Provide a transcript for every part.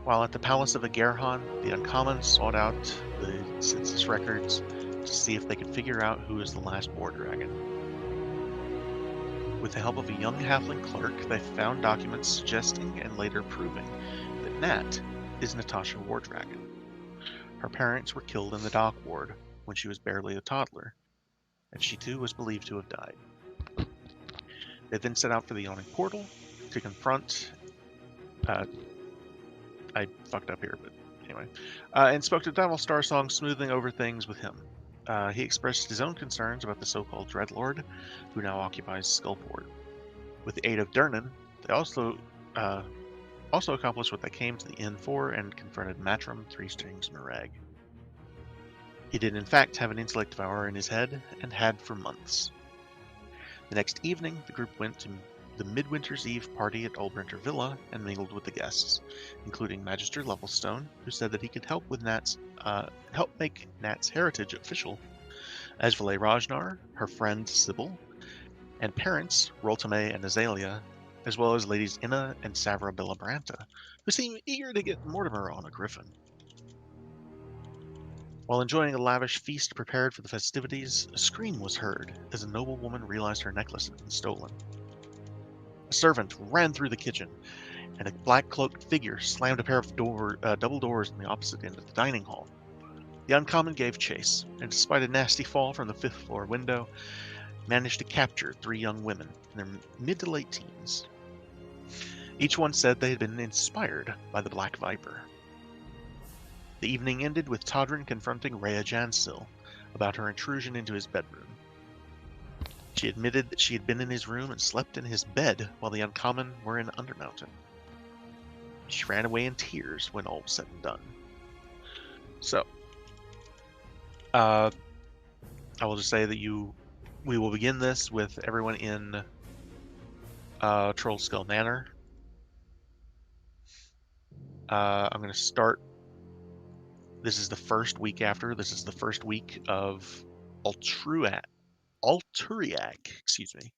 While at the Palace of Agerhan, the Uncommons sought out the census records to see if they could figure out who is the last War Dragon. With the help of a young halfling clerk, they found documents suggesting and later proving that Nat is Natasha War Dragon. Her parents were killed in the dock ward when she was barely a toddler, and she too was believed to have died. They then set out for the Yawning Portal to confront. I fucked up here, but anyway. And spoke to Devil Starsong, smoothing over things with him. He expressed his own concerns about the so-called Dreadlord, who now occupies Skullport. With the aid of Durnan, they also accomplished what they came to the inn for and confronted Matrim Three Strings Morag. He did in fact have an intellect devourer in his head, and had for months. The next evening, the group went to the Midwinter's Eve party at Ulbrinter Villa and mingled with the guests, including Magister Levelstone, who said that he could help make Nat's heritage official. Esvale Rajnar, her friend Sybil, and parents Roltame and Azalea, as well as ladies Inna and Savra Billabranta, who seem eager to get Mortimer on a griffin. While enjoying a lavish feast prepared for the festivities, a scream was heard as a noblewoman realized her necklace had been stolen. A servant ran through the kitchen, and a black-cloaked figure slammed a pair of double doors on the opposite end of the dining hall. The Uncommon gave chase, and despite a nasty fall from the fifth-floor window, managed to capture 3 young women in their mid to late teens. Each one said they had been inspired by the Black Viper. The evening ended with Todrin confronting Rhea Jansil about her intrusion into his bedroom. She admitted that she had been in his room and slept in his bed while the Uncommon were in Undermountain. She ran away in tears when all was said and done. So, I will just say that we will begin this with everyone in Troll Skull Manor. I'm going to start. This is the first week after. This is the first week of Alturiac, excuse me.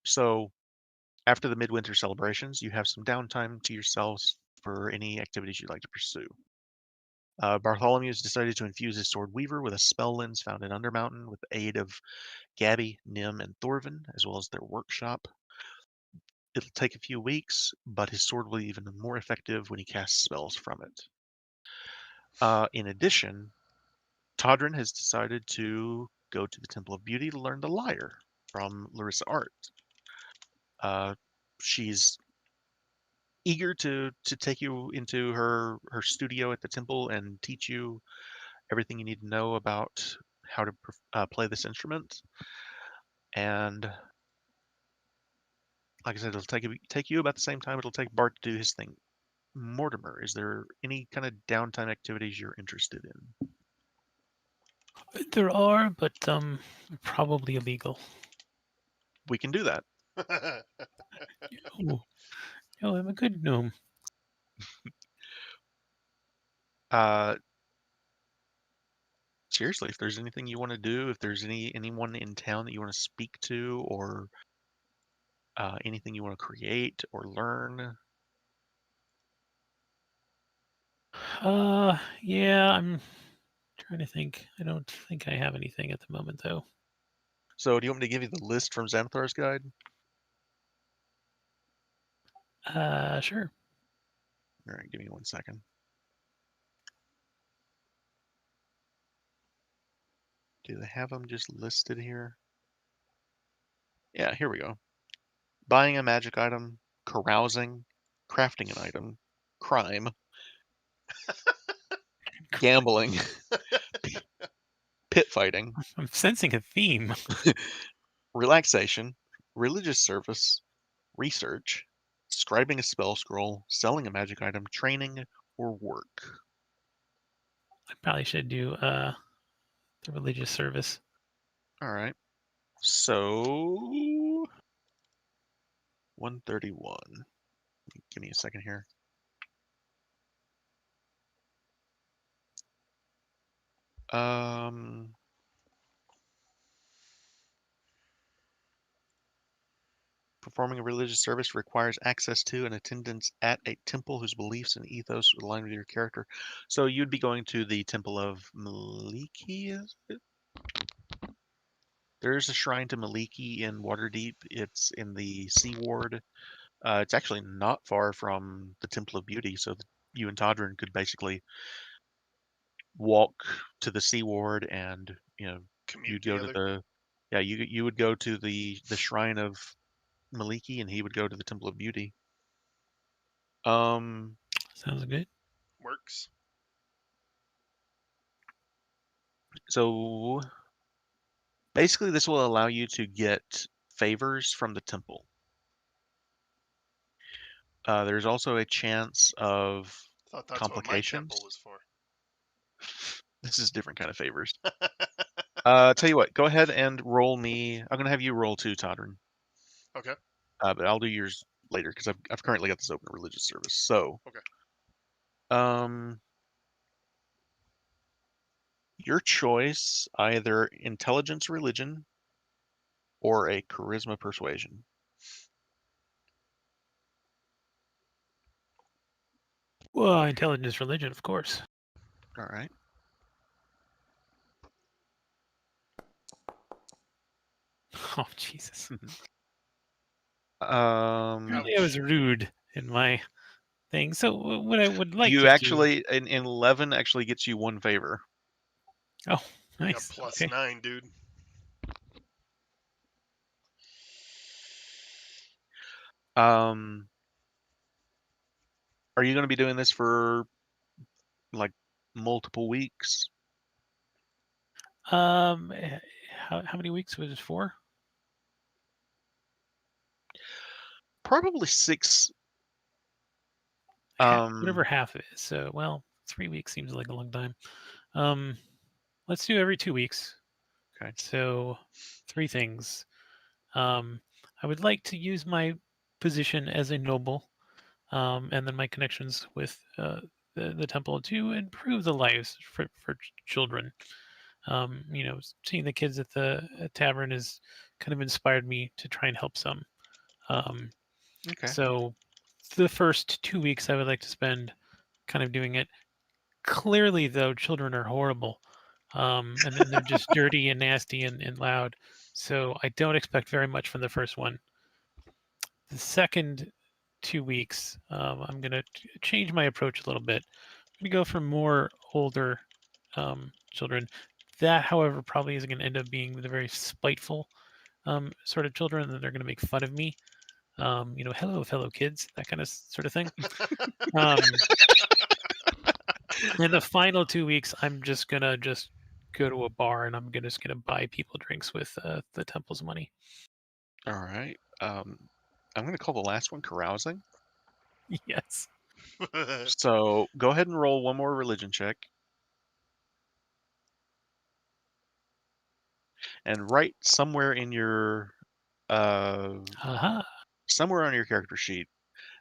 So, after the midwinter celebrations, you have some downtime to yourselves for any activities you'd like to pursue. Bartholomew has decided to infuse his sword weaver with a spell lens found in Undermountain with the aid of Gabby, Nim, and Thorvin, as well as their workshop. It'll take a few weeks, but his sword will be even more effective when he casts spells from it. In addition, Todrin has decided to go to the Temple of Beauty to learn the lyre from Larissa Art. She's eager to take you into her studio at the temple and teach you everything you need to know about how to play this instrument. And like I said, it'll take you about the same time it'll take Bart to do his thing. Mortimer, is there any kind of downtime activities you're interested in? There are, but probably illegal. We can do that. Oh, oh, I'm a good gnome. Uh, seriously, if there's anything you want to do, if there's anyone in town that you want to speak to, or anything you want to create or learn. Yeah, I'm trying to think. I don't think I have anything at the moment, though. So, do you want me to give you the list from Xanathar's guide? Sure. All right, give me 1 second. Do they have them just listed here? Yeah, here we go. Buying a magic item, carousing, crafting an item, crime, gambling, pit fighting, I'm sensing a theme. relaxation, religious service, research, scribing a spell scroll, selling a magic item, training, or work. I probably should do the religious service. All right. So 131. Give me a second here. Um, performing a religious service requires access to and attendance at a temple whose beliefs and ethos align with your character. So you'd be going to the Temple of Maliki, is it? There's a shrine to Maliki in Waterdeep. It's in the Sea Ward. It's actually not far from the Temple of Beauty, so you and Todrin could basically walk to the Sea Ward, and Commute you'd go to together. you would go to the shrine of Maliki, and he would go to the Temple of Beauty. Sounds good. Works. So basically, this will allow you to get favors from the temple. There's also a chance of Thought that's what my temple complications. was for. This is different kind of favors. Tell you what, go ahead and roll me. I'm gonna have you roll too, Todrin. Okay. But I'll do yours later because I've currently got this open religious service. So, Okay. Your choice, either intelligence religion or a charisma persuasion. Well, intelligence religion, of course. All right. Oh, Jesus. Um, I was rude in my thing. So what I would like you to do. actually in 11 actually gets you one favor. Oh, I got nice. plus Okay. 9, dude. Are you going to be doing this for like multiple weeks? How many weeks was it for? Probably 6. Whatever half it is. So, well, 3 weeks seems like a long time. Let's do every 2 weeks. Okay. So, 3 things. I would like to use my position as a noble, and then my connections with the temple to improve the lives for children. Seeing the kids at the tavern has kind of inspired me to try and help some. Okay. So the first 2 weeks I would like to spend kind of doing it. Clearly, though, children are horrible, and then they're just dirty and nasty and loud. So I don't expect very much from the first one. The second 2 weeks, I'm going to change my approach a little bit. I'm going to go for more older children. That, however, probably is going to end up being the very spiteful sort of children, and they're going to make fun of me. Hello, fellow kids, that kind of sort of thing. In the final 2 weeks, I'm just gonna go to a bar and I'm just gonna buy people drinks with the temple's money. All right. I'm going to call the last one carousing. Yes. So go ahead and roll one more religion check. And write somewhere in your Aha. somewhere on your character sheet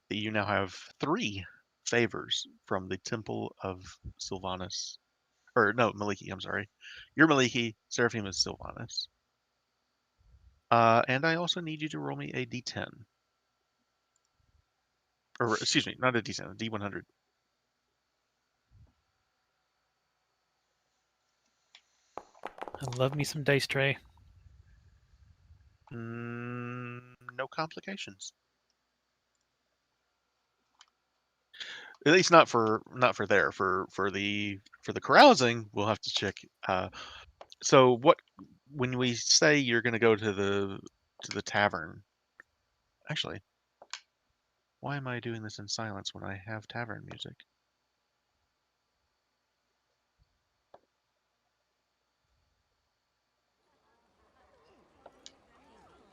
that you now have 3 favors from the Temple of Sylvanas. Or no, Maliki, I'm sorry. You're Maliki, Seraphim is Sylvanas. And I also need you to roll me a d10. Or excuse me, not a d10, a d100. I love me some dice tray. No complications. At least not for there. For the carousing, we'll have to check. So when we say you're going to go to the tavern, actually, why am I doing this in silence when I have tavern music?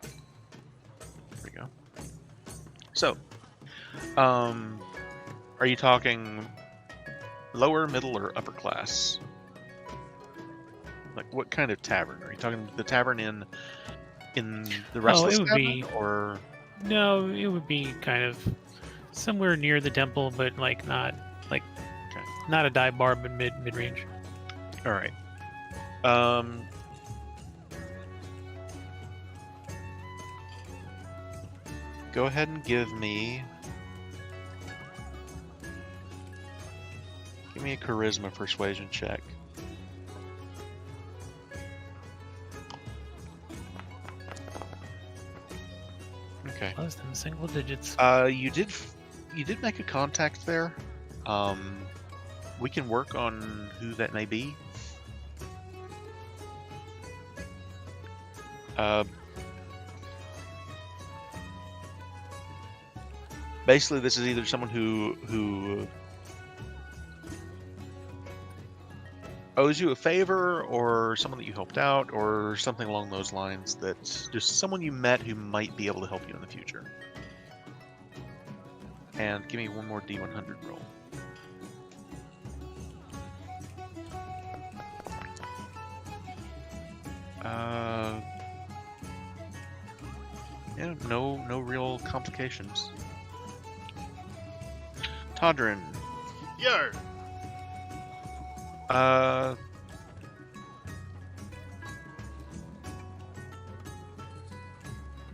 There we go. So, are you talking lower, middle, or upper class? Like, what kind of tavern? Are you talking the tavern in the Restless it would Tavern, be or no, it would be kind of somewhere near the temple, but like not not a dive bar, but mid range. all right? Go ahead and give me a charisma persuasion check. Okay. Less than single digits. You did make a contact there. We can work on who that may be. Basically, this is either someone who owes you a favor, or someone that you helped out, or something along those lines. That's just someone you met who might be able to help you in the future. And give me one more D100 roll. Yeah, no real complications. Todrin. Yo.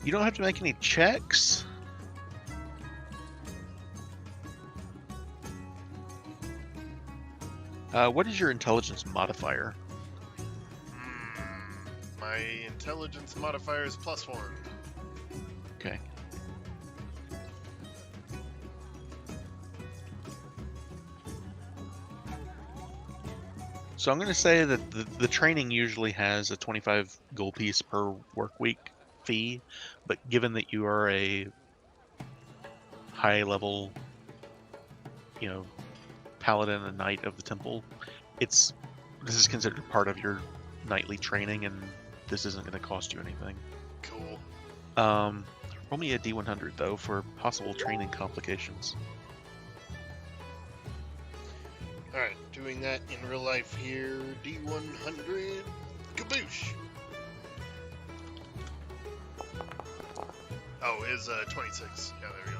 You don't have to make any checks. What is your intelligence modifier? My intelligence modifier is +1. Okay. So I'm going to say that the training usually has a 25 gold piece per work week fee, but given that you are a high level, paladin and knight of the temple, this is considered part of your nightly training, and this isn't going to cost you anything. Cool. Roll me a D100 though for possible training complications. Alright, doing that in real life here. D100. Kaboosh! Oh, is 26. Yeah, there we go.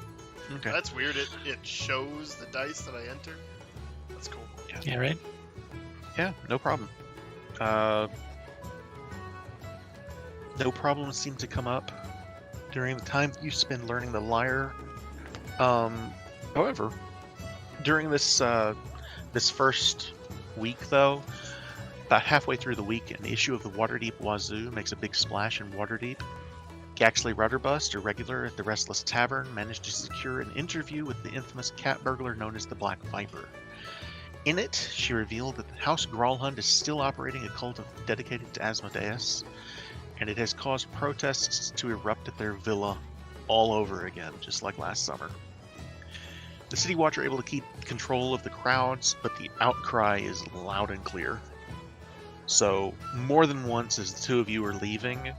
Okay. That's weird. It shows the dice that I enter. That's cool. Yeah, right? Yeah, no problem. No problems seem to come up during the time you spend learning the lyre. However, during this first week, though, about halfway through the week, an issue of the Waterdeep Wazoo makes a big splash in Waterdeep. Gaxley Rudderbust, a regular at the Restless Tavern, managed to secure an interview with the infamous cat burglar known as the Black Viper. In it, she revealed that House Gralhund is still operating a cult dedicated to Asmodeus, and it has caused protests to erupt at their villa all over again, just like last summer. The City Watch are able to keep control of the crowds, but the outcry is loud and clear. So, more than once as the two of you are leaving,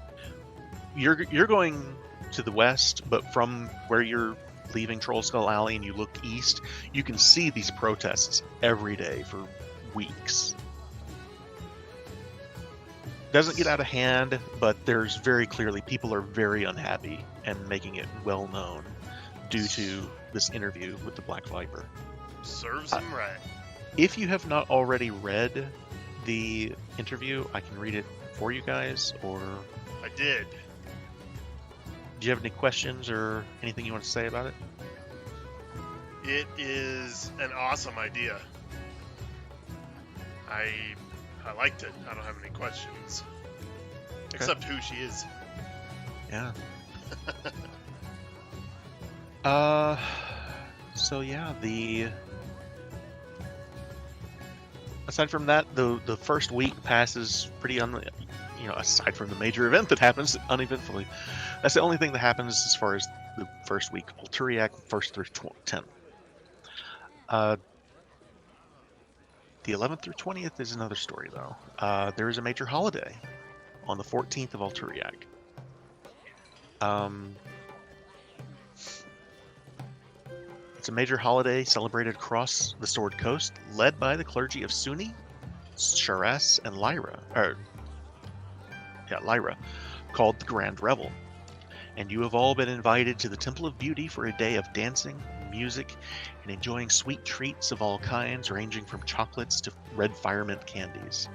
you're going to the west, but from where you're leaving Trollskull Alley and you look east, you can see these protests every day for weeks. Doesn't get out of hand, but there's very clearly people are very unhappy and making it well known due to this interview with the Black Viper. Serves him right. If you have not already read the interview, I can read it for you guys, or I did. do you have any questions or anything you want to say about it? It is an awesome idea. I liked it. I don't have any questions. Okay. Except who she is. Yeah. So yeah, aside from that, the first week passes pretty aside from the major event that happens uneventfully. That's the only thing that happens as far as the first week. Alturiac, 1st through 10th. The 11th through 20th is another story, though. There is a major holiday on the 14th of Alturiac. It's a major holiday celebrated across the Sword Coast, led by the clergy of Sunni, Sharas, and Lyra, called the Grand Revel. And you have all been invited to the Temple of Beauty for a day of dancing, music, and enjoying sweet treats of all kinds, ranging from chocolates to red firemint candies.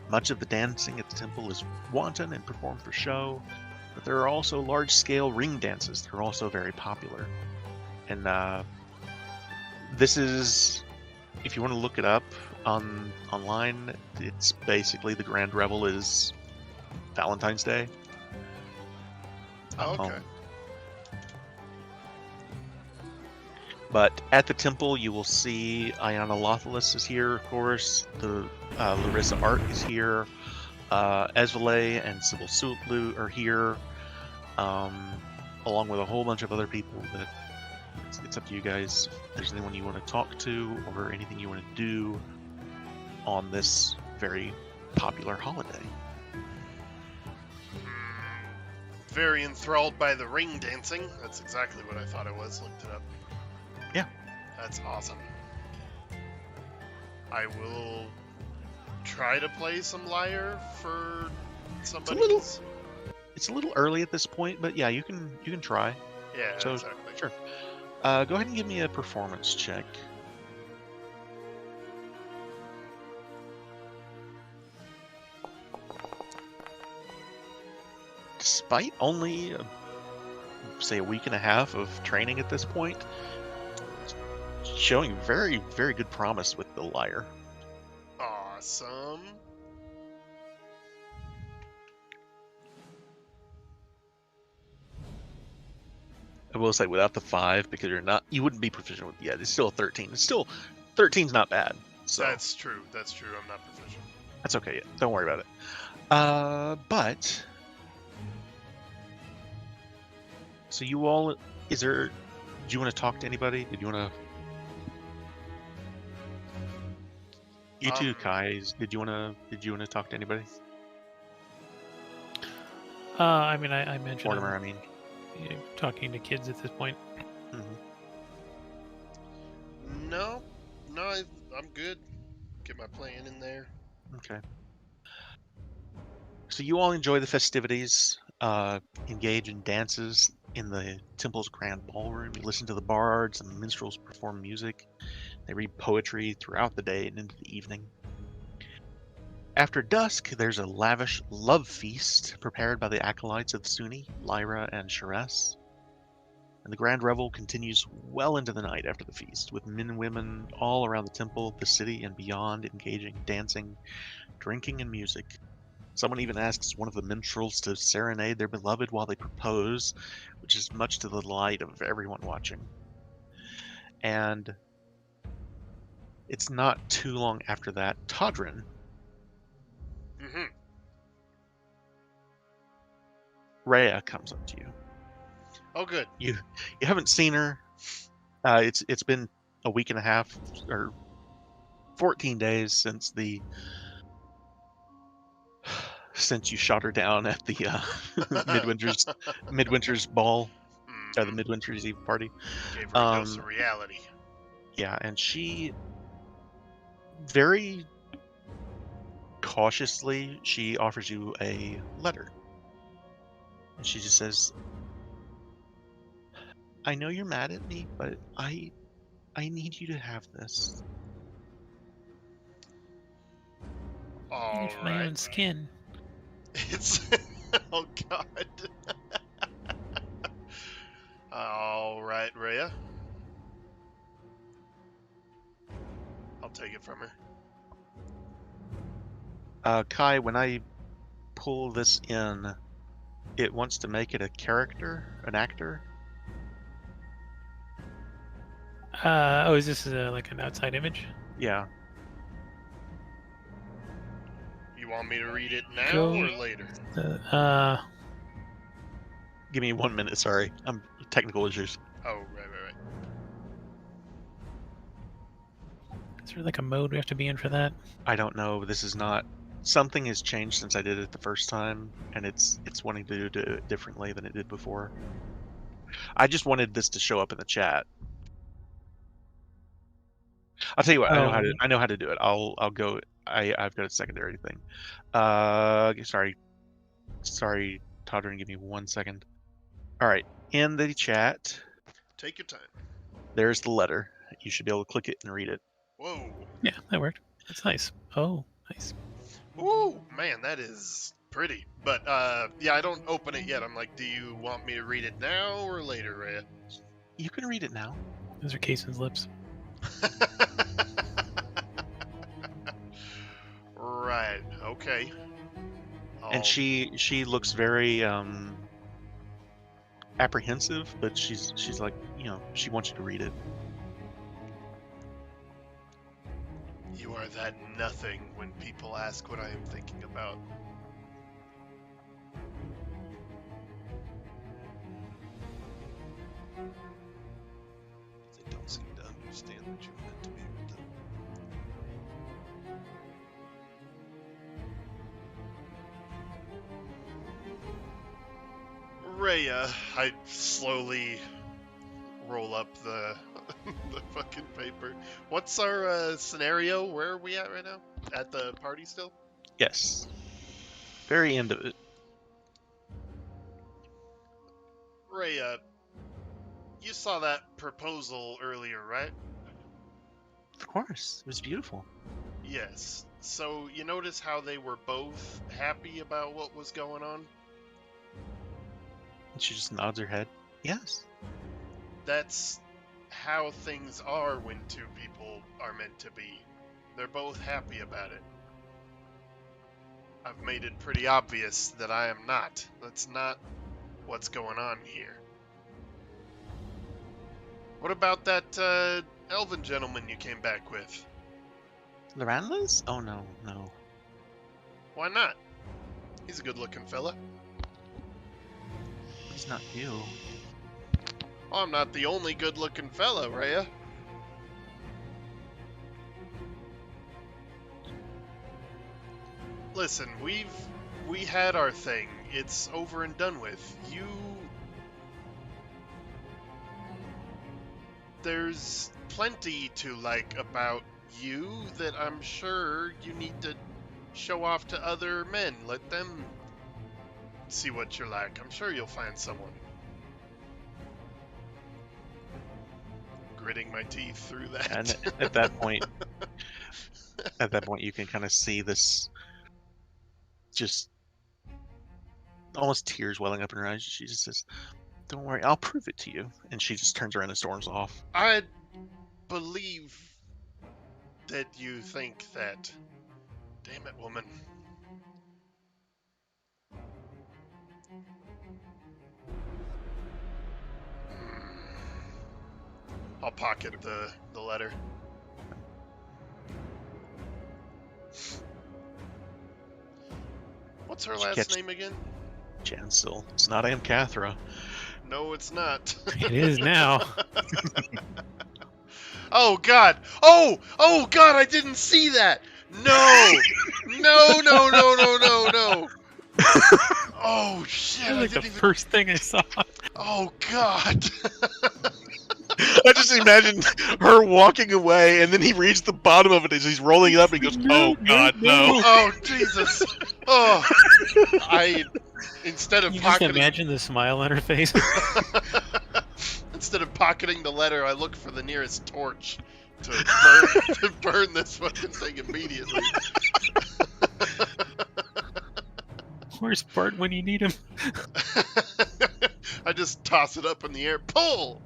Much of the dancing at the temple is wanton and performed for show, But there are also large-scale ring dances that are also very popular. And this is, if you want to look it up online, it's basically the Grand Revel is Valentine's Day. Oh, okay. But at the temple, you will see Ayanna Lothalis is here, of course. The Larissa Art is here. Esvale and Sybil Sulu are here, along with a whole bunch of other people. That it's up to you guys. If there's anyone you want to talk to or anything you want to do on this very popular holiday. Very enthralled by the ring dancing. That's exactly what I thought it was. Looked it up. Yeah. That's awesome. I will try to play some lyre for somebody. It's a little early at this point, but yeah, you can try. Yeah, So, exactly. Sure. Go ahead and give me a performance check. Despite only, say, a week and a half of training at this point, showing very, very good promise with the lyre. Awesome. I will say without the 5, because you wouldn't be proficient with it yet. It's still a 13. It's still 13's not bad. So That's true. That's true. I'm not proficient. that's okay. Yeah. Don't worry about it. But so you all, do you want to talk to anybody? Did you want to? You too, Kai. Did you want to talk to anybody? I mean, I mentioned Mortimer, I mean. Talking to kids at this point. Mm-hmm. No, I'm good. Get my plan in there. Okay. So you all enjoy the festivities, engage in dances in the temple's grand ballroom. You listen to the bards and the minstrels perform music. They read poetry throughout the day and into the evening. After dusk, there's a lavish love feast prepared by the acolytes of Suni, Lyra, and Sharess. And the grand revel continues well into the night after the feast, with men and women all around the temple, the city, and beyond engaging, dancing, drinking, and music. Someone even asks one of the minstrels to serenade their beloved while they propose, which is much to the delight of everyone watching. And it's not too long after that, Todrin, Mm-hmm. Rhea comes up to you. Oh, good. You haven't seen her. It's been a week and a half or 14 days since you shot her down at the Midwinter's ball, or the Midwinter's Eve party. Gave her a dose of reality. Yeah, and she very cautiously she offers you a letter, and she just says, "I know you're mad at me, but I need you to have this." All It's my own skin. It's oh god. All right, Rhea. I'll take it from her. Kai, when I pull this in, it wants to make it a character, an actor. Is this like an outside image? Yeah. You want me to read it now or later? Give me 1 minute, sorry. I'm technical issues. Oh, right. Is there like a mode we have to be in for that? I don't know. This is not... Something has changed since I did it the first time, and it's wanting to do it differently than it did before. I just wanted this to show up in the chat. I'll tell you what, I know how to do it. I'll go. I've got a secondary thing. Sorry, Toddler, give me 1 second. All right, in the chat. Take your time. There's the letter. You should be able to click it and read it. Whoa. Yeah, that worked. That's nice. Oh, nice. Woo, man, that is pretty. But, yeah, I don't open it yet. I'm like, do you want me to read it now or later, Rhea? You can read it now. Those are Kaysen's lips. Right, okay. And she looks very apprehensive, but she's like, you know, she wants you to read it. You are that nothing when people ask what I am thinking about. They don't seem to understand what you meant to be with them. Rhea, I slowly roll up the the fucking paper. What's our scenario? Where are we at right now? At the party still? Yes. Very end of it. Rhea, you saw that proposal earlier, right? Of course. It was beautiful. Yes. So you notice how they were both happy about what was going on? And she just nods her head. Yes. That's how things are when two people are meant to be. They're both happy about it. I've made it pretty obvious that I am not. That's not what's going on here. What about that elven gentleman you came back with? Loranla's? Oh no, no. Why not? He's a good-looking fella. He's not you. Oh, I'm not the only good-looking fella, Rhea. Listen, we had our thing. It's over and done with. There's plenty to like about you that I'm sure you need to show off to other men. Let them see what you're like. I'm sure you'll find someone. Gritting my teeth through that. And at that point, you can kind of see this, just almost tears welling up in her eyes. She just says, "Don't worry, I'll prove it to you." And she just turns around and storms off. I believe that you think that. Damn it, woman. I'll pocket the letter. What's her Did you last catch- name again? Jansel. It's not Aunt Cathra. No, it's not. It is now. Oh God! Oh God! I didn't see that. No! No! No! No! No! No! No! Oh shit! That I was like didn't the even. first thing I saw. Oh God! I just imagine her walking away, and then he reads the bottom of it as he's rolling it up, and he goes, "Oh God, no!" Oh Jesus! Oh, instead of You just pocketing. imagine the smile on her face. Instead of pocketing the letter, I look for the nearest torch to burn this fucking thing immediately. Where's Bart when you need him? I just toss it up in the air. Pull!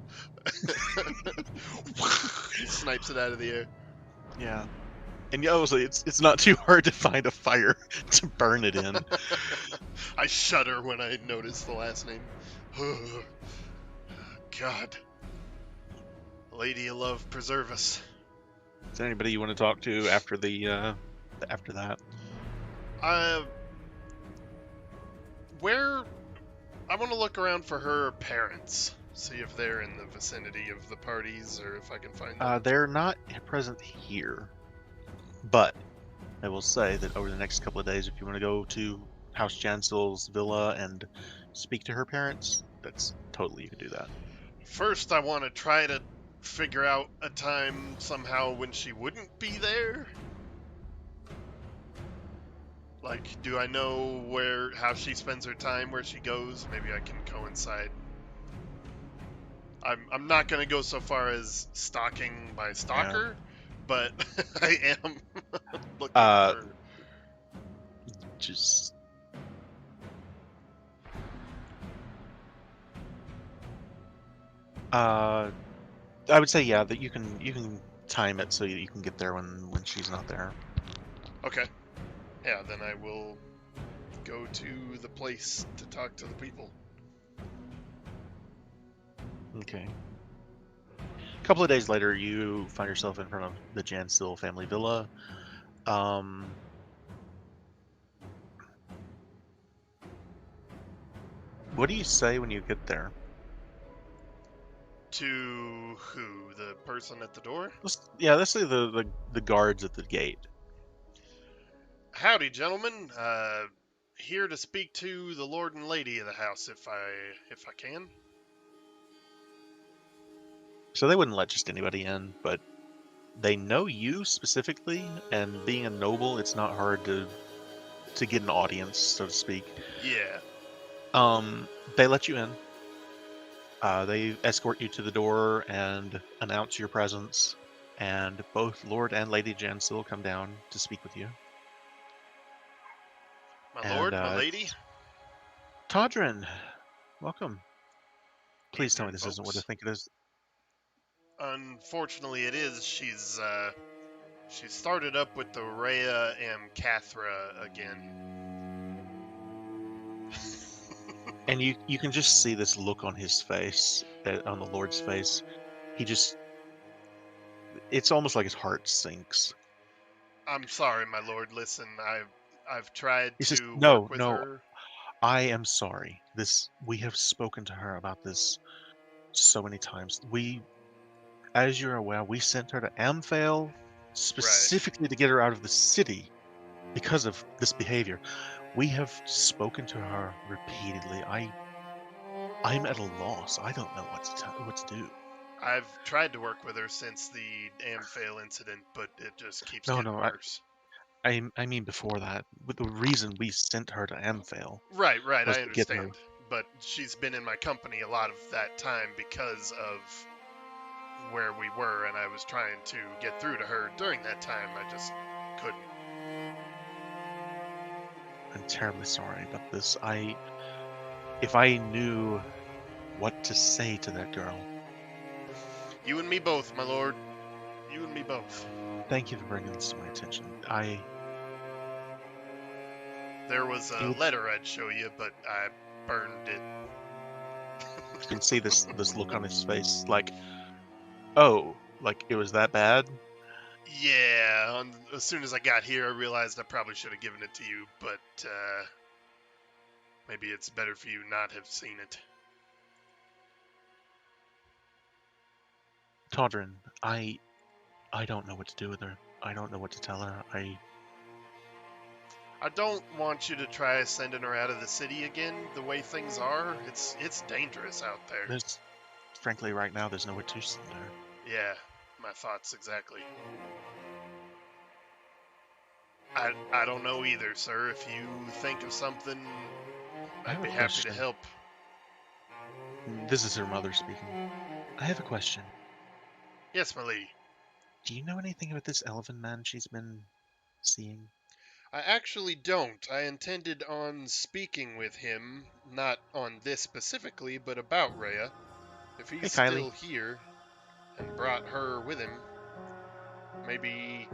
Snipes it out of the air. Yeah. And obviously, it's not too hard to find a fire to burn it in. I shudder when I notice the last name. God. Lady of Love, preserve us. Is there anybody you want to talk to after after that? Where... I want to look around for her parents. See if they're in the vicinity of the parties, or if I can find them. They're not present here, but I will say that over the next couple of days, if you want to go to House Jansel's villa and speak to her parents, that's totally, you can do that. First, I want to try to figure out a time somehow when she wouldn't be there. Like, do I know how she spends her time, where she goes? Maybe I can coincide. I'm not gonna go so far as stalking my stalker, but I am looking for. Just I would say yeah that you can time it so you can get there when she's not there. Okay. Yeah, then I will go to the place to talk to the people. Okay. A couple of days later, you find yourself in front of the Jansil family villa. What do you say when you get there? To who? The person at the door? Let's say the guards at the gate. Howdy, gentlemen. Here to speak to the lord and lady of the house, if I can. So they wouldn't let just anybody in, but they know you specifically, and being a noble, it's not hard to get an audience, so to speak. Yeah. They let you in. They escort you to the door and announce your presence, and both Lord and Lady Jansil come down to speak with you. My And, lord, my lady. it's Todrin, welcome. Please tell me Evening, this isn't what I folks. think it is. Unfortunately, it is. She's started up with the Rhea and Cathra again. And you can just see this look on his face, on the Lord's face. It's almost like his heart sinks. I'm sorry, my lord. Listen, I've tried He says, to "No, work with no, her. I am sorry. We have spoken to her about this so many times. As you're aware, we sent her to Amphale Right. specifically to get her out of the city because of this behavior. We have spoken to her repeatedly. I'm at a loss. I don't know what to do." I've tried to work with her since the Amphale incident, but it just keeps No, getting no, worse. I mean before that. But the reason we sent her to Amphale Right, was I to get her. understand. But she's been in my company a lot of that time because of where we were, and I was trying to get through to her during that time. I just couldn't. I'm terribly sorry about this. If I knew what to say to that girl. You and me both, my lord. You and me both. Thank you for bringing this to my attention. There was It a would, letter I'd show you, but I burned it. you can see this look on his face, like, oh, like it was that bad. Yeah, as soon as I got here, I realized I probably should have given it to you, but maybe it's better for you not have seen it. Todrin, I don't know what to do with her. I don't know what to tell her. I don't want you to try sending her out of the city again. The way things are, it's dangerous out there. There's, frankly, right now, there's nowhere to send her. Yeah, my thoughts exactly. I don't know either, sir. If you think of something, I'd be happy to help. This is her mother speaking. I have a question. Yes, my lady. Do you know anything about this elven man she's been seeing? I actually don't. I intended on speaking with him, not on this specifically, but about Rhea. If Hey, he's Kylie. still here and brought her with him, maybe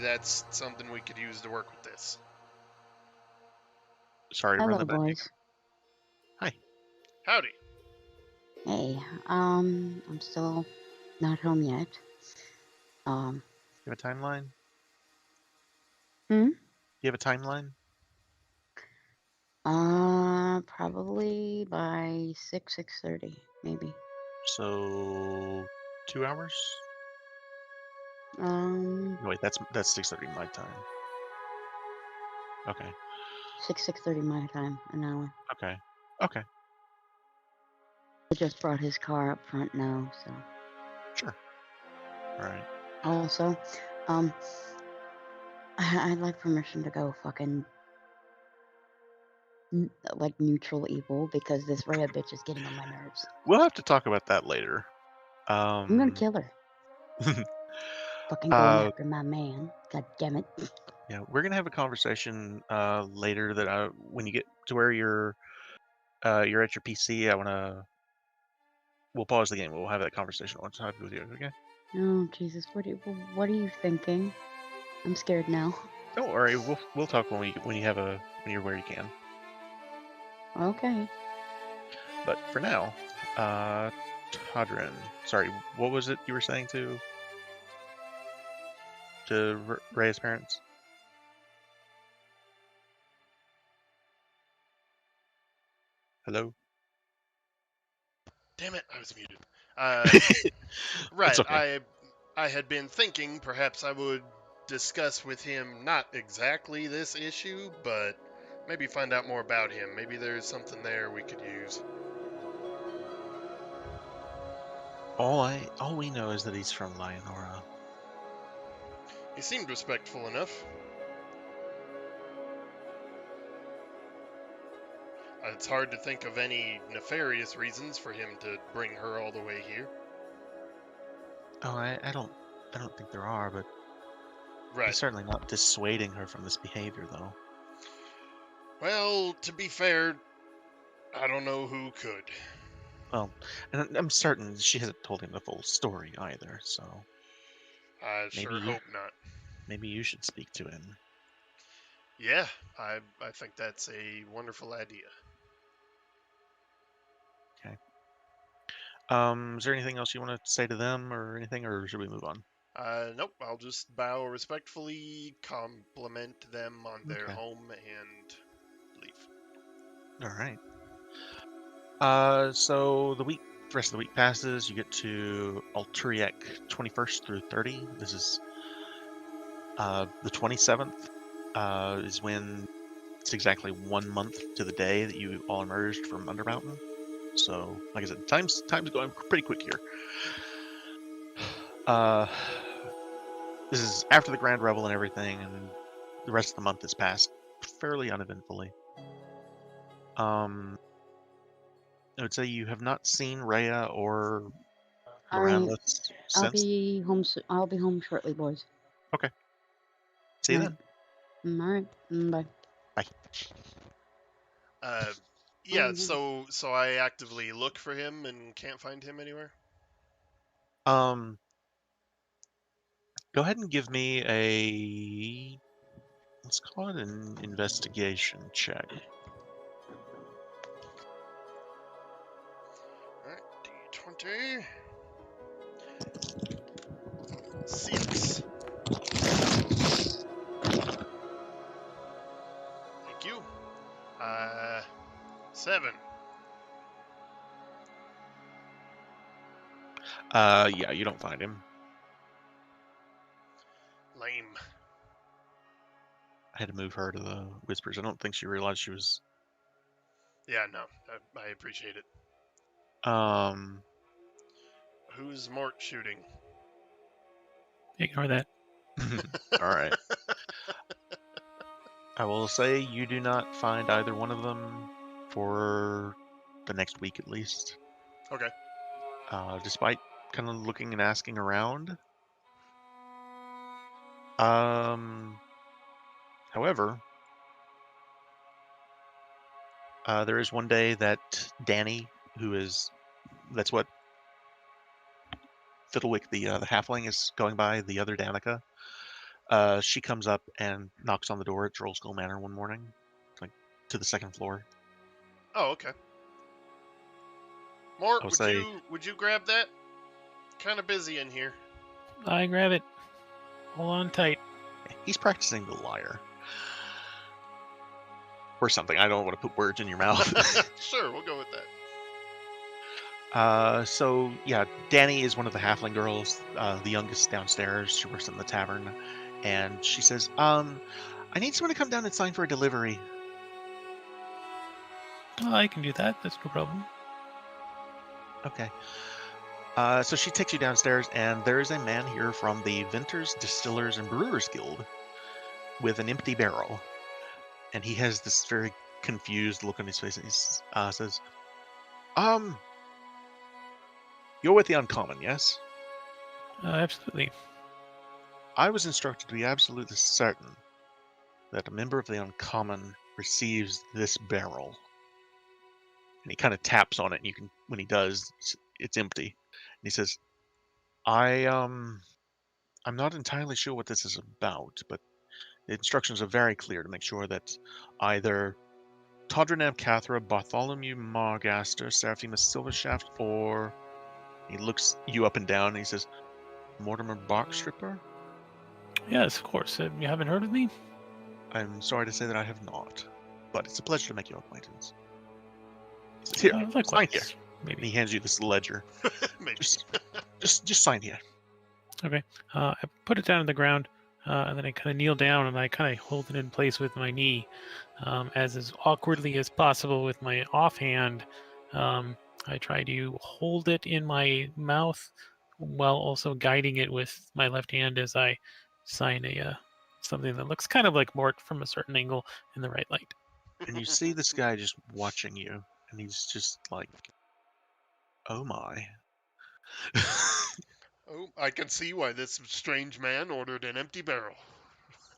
that's something we could use to work with this. Sorry to run Hello, that back. boys. Hi. Howdy. Hey, I'm still not home yet. You have a timeline? Hmm? You have a timeline? Probably by 6:30, maybe. So 2 hours? Um, No, wait, that's 6:30 my time. Okay. 6:30 my time, an hour. Okay. Okay. I just brought his car up front now, so. Sure. All right. Also, um, I'd like permission to go fucking like neutral evil because this Rhea bitch is getting on my nerves. We'll have to talk about that later. I'm gonna kill her. Fucking going after my man. God damn it. Yeah, we're gonna have a conversation later that when you get to where you're at your PC, I wanna we'll pause the game. We'll have that conversation once I have with you. Okay. Oh Jesus, what are you thinking? I'm scared now. Don't worry. We'll talk when you're where you can. Okay. But for now, Todrin. Sorry, what was it you were saying to Rhea's parents? Hello. Damn it, I was muted. It's Right, okay. I had been thinking perhaps I would discuss with him not exactly this issue, but maybe find out more about him. Maybe there's something there we could use. All we know is that he's from Lionora. He seemed respectful enough. It's hard to think of any nefarious reasons for him to bring her all the way here. Oh, I don't think there are, but Right. he's certainly not dissuading her from this behavior, though. Well, to be fair, I don't know who could. Well, and I'm certain she hasn't told him the full story either, so I sure hope not. maybe you should speak to him. Yeah, I think that's a wonderful idea. Okay. Is there anything else you want to say to them or anything, or should we move on? Nope, I'll just bow respectfully, compliment them on their Okay. home, and leave. All right. So the rest of the week passes. You get to Alturiek 21st through 30. This is the 27th is when it's exactly 1 month to the day that you all emerged from Undermountain. So, like I said, time's going pretty quick here. This is after the Grand Revel and everything, and the rest of the month has passed fairly uneventfully. I would say you have not seen Rhea or Miranda since. I'll be home. I'll be home shortly, boys. Okay. See you then. All right. Bye. Bye. Yeah. So I actively look for him and can't find him anywhere. Go ahead and give me a, let's call it an investigation check. Alright, D20. 6. Thank you. 7. Yeah, you don't find him. Lame. I had to move her to the Whispers. I don't think she realized she was. Yeah, no, I appreciate it. Who's Mort shooting? Ignore that. All right. I will say you do not find either one of them for the next week at least. Okay. Despite kind of looking and asking around. However, there is one day that Danny, that's what Fiddlewick, the halfling, is going by, the other Danica. She comes up and knocks on the door at Trollskull Manor one morning, like to the second floor. Oh, okay. Mort, I'll would you grab that? Kind of busy in here. I grab it. Hold on tight. He's practicing the liar. Or something. I don't want to put words in your mouth. Sure, we'll go with that. So yeah, Danny is one of the halfling girls, the youngest downstairs. She works in the tavern, and she says, "I need someone to come down and sign for a delivery." Oh, I can do that. That's no problem. Okay. So she takes you downstairs, and there is a man here from the Vintners, Distillers, and Brewers Guild with an empty barrel. And he has this very confused look on his face, and he says, you're with the Uncommon, yes? Absolutely. I was instructed to be absolutely certain that a member of the Uncommon receives this barrel. And he kind of taps on it, and when he does, it's empty. And he says, I'm not entirely sure what this is about, but the instructions are very clear to make sure that either Todranab Cathra, Bartholomew Margaster, Seraphimus Silvershaft, or he looks you up and down and he says, Mortimer Barkstripper? Yes, of course. You haven't heard of me? I'm sorry to say that I have not, but it's a pleasure to make your acquaintance. He says, here, sign Likewise. here. And he Maybe. hands you this ledger. Maybe. Just sign here. Okay. I put it down on the ground, and then I kind of kneel down and I kind of hold it in place with my knee, as awkwardly as possible with my offhand. I try to hold it in my mouth while also guiding it with my left hand as I sign something that looks kind of like Mort from a certain angle in the right light. And you see this guy just watching you, and he's just like, oh my. Oh, I can see why this strange man ordered an empty barrel.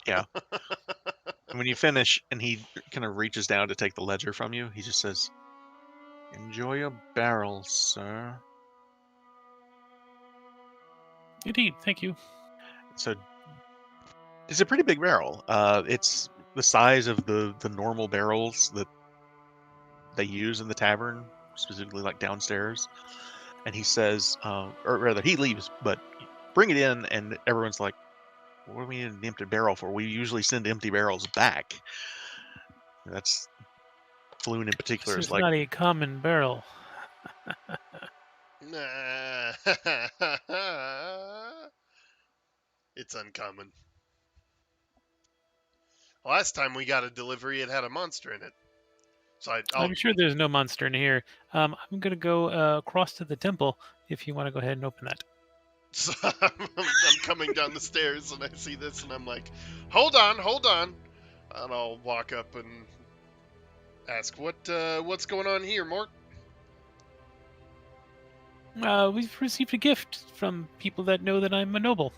Yeah. And when you finish and he kind of reaches down to take the ledger from you, he just says, enjoy your barrel, sir. Indeed, thank you. So it's a pretty big barrel. It's the size of the normal barrels that they use in the tavern, specifically like downstairs. And he says, or rather he leaves, but bring it in, and everyone's like, what do we need an empty barrel for? We usually send empty barrels back. That's Floon in particular This is is like, not a common barrel. Nah. It's uncommon. Last time we got a delivery, it had a monster in it. So I'm sure there's no monster in here. I'm going to go across to the temple if you want to go ahead and open that. So I'm coming down the stairs and I see this and I'm like, hold on. And I'll walk up and ask, what's going on here, Mort? We've received a gift from people that know that I'm a noble.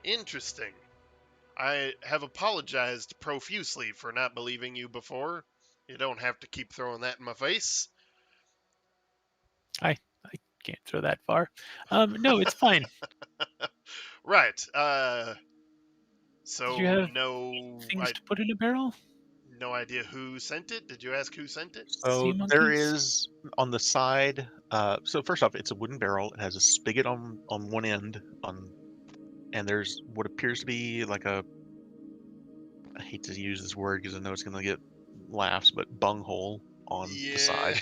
Interesting. I have apologized profusely for not believing you before. You don't have to keep throwing that in my face. I can't throw that far. No, it's fine. Right. Did you have no, things to put in a barrel? no idea who sent it. Did you ask who sent it? so Sea there monkeys? is on the side. So first off, it's a wooden barrel. It has a spigot on one end, and there's what appears to be like a. I hate to use this word because I know it's going to get laughs, but bunghole on the side.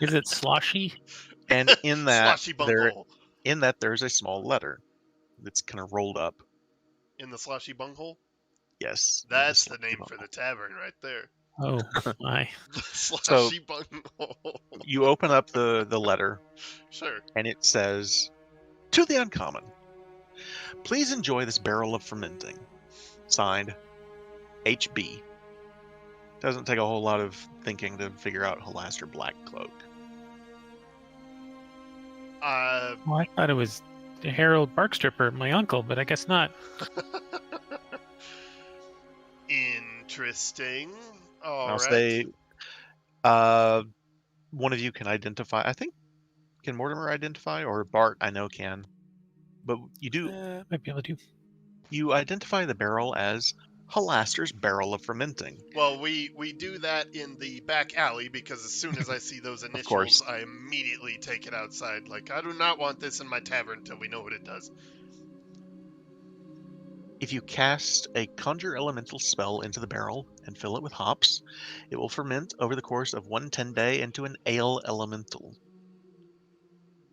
Is it sloshy? And in that, Sloshy bunghole. there's a small letter that's kind of rolled up. In the sloshy bunghole? Yes. That's the name for the tavern right there. Oh my! The sloshy bunghole. You open up the letter, Sure. and it says, "To the uncommon, please enjoy this barrel of fermenting. Signed, HB." Doesn't take a whole lot of thinking to figure out Halaster Blackcloak. Well, I thought it was Harold Barkstripper, my uncle, but I guess not. Interesting. All I'll right. say, one of you can identify. I think, can Mortimer identify, or Bart? I know can, but you do. Might be able to. You identify the barrel as Halaster's Barrel of Fermenting. Well, we do that in the back alley because as soon as I see those initials, course. I immediately take it outside. Like, I do not want this in my tavern until we know what it does. If you cast a Conjure Elemental spell into the barrel and fill it with hops, it will ferment over the course of 1 10-day into an Ale Elemental.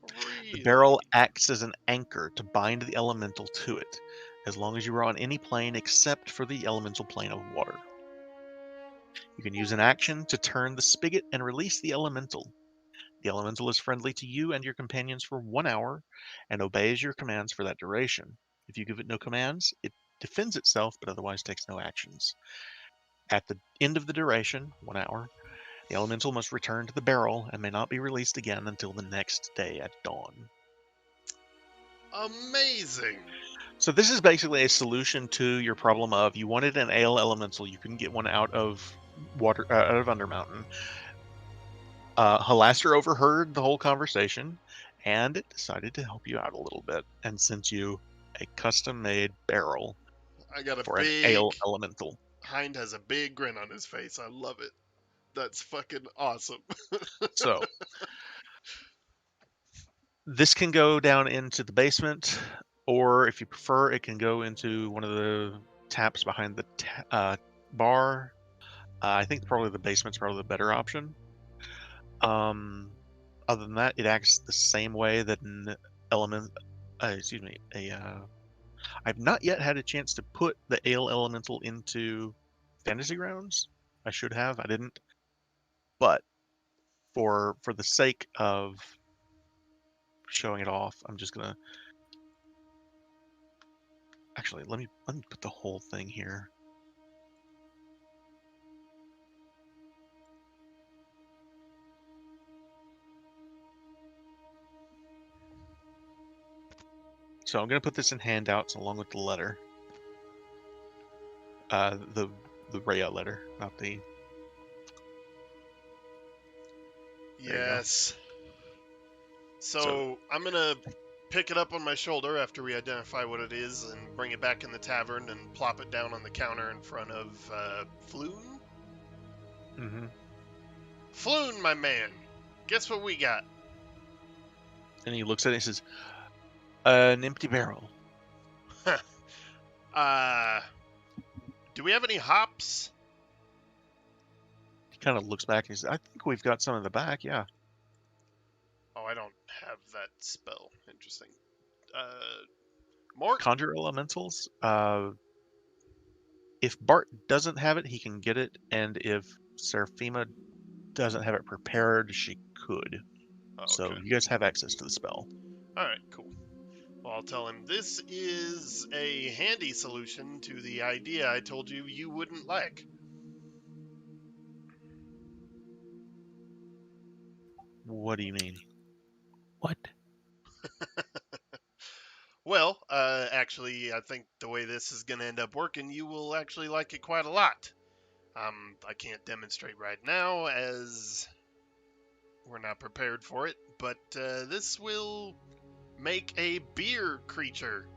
Really? The barrel acts as an anchor to bind the elemental to it, as long as you are on any plane except for the elemental plane of water. You can use an action to turn the spigot and release the elemental. The elemental is friendly to you and your companions for 1 hour and obeys your commands for that duration. If you give it no commands, it defends itself but otherwise takes no actions. At the end of the duration, 1 hour, the elemental must return to the barrel and may not be released again until the next day at dawn. Amazing. So this is basically a solution to your problem of you wanted an ale elemental, you couldn't get one out of water, out of Undermountain. Halaster overheard the whole conversation and decided to help you out a little bit and sent you a custom-made barrel I got a for an big. ale elemental. Hind has a big grin on his face. I love it. That's fucking awesome. So this can go down into the basement, or if you prefer, it can go into one of the taps behind the bar. I think probably the basement's probably the better option. Other than that, it acts the same way that an element. I've not yet had a chance to put the ale elemental into Fantasy Grounds. I should have. I didn't. But for the sake of showing it off, I'm just gonna. Actually, let me put the whole thing here. So I'm gonna put this in handouts along with the letter. The Rhea letter, not the. There you go. Yes. So I'm gonna pick it up on my shoulder after we identify what it is and bring it back in the tavern and plop it down on the counter in front of Floon. Mm-hmm. Floon, my man, guess what we got? And he looks at it and says, "An empty barrel." Do we have any hops? He kind of looks back and he says, "I think we've got some in the back. Yeah." Oh, I don't have that spell. Interesting. More? Conjure elementals. If Bart doesn't have it, he can get it, and if Seraphima doesn't have it prepared, she could. Oh, okay. So you guys have access to the spell. All right, cool. Well, I'll tell him this is a handy solution to the idea I told you you wouldn't like. What do you mean? What? Well, actually, I think the way this is going to end up working, you will actually like it quite a lot. I can't demonstrate right now as we're not prepared for it, but this will make a beer creature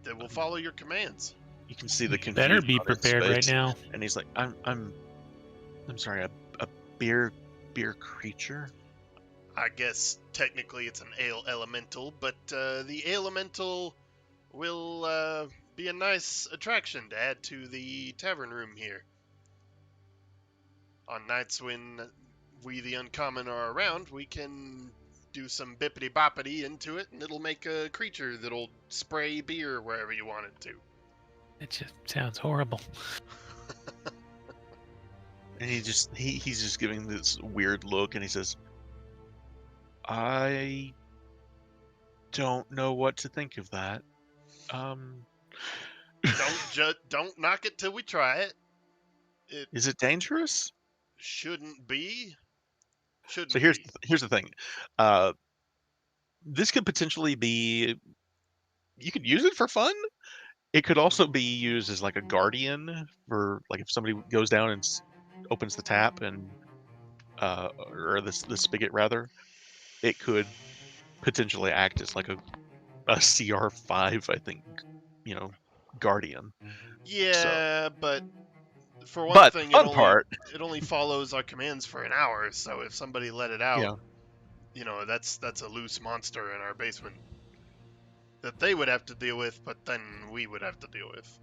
that will follow your commands. You can see the You confusion better be on his prepared right face, now. and he's like, I'm sorry, a beer creature." I guess technically it's an ale elemental, but the ale elemental will be a nice attraction to add to the tavern room here. On nights when we, the uncommon, are around, we can do some bippity boppity into it, and it'll make a creature that'll spray beer wherever you want it to. It just sounds horrible. And he's just giving this weird look, and he says, "I don't know what to think of that. Don't knock it till we try it. It Is it dangerous?" shouldn't be. Shouldn't So be. here's the thing. This could potentially be. You could use it for fun. It could also be used as like a guardian for like if somebody goes down and opens the tap and or the spigot rather. It could potentially act as like a CR5, I think, guardian. Yeah, but for one But thing, fun part, it only follows our commands for an hour. So if somebody let it out, that's a loose monster in our basement that they would have to deal with, but then we would have to deal with.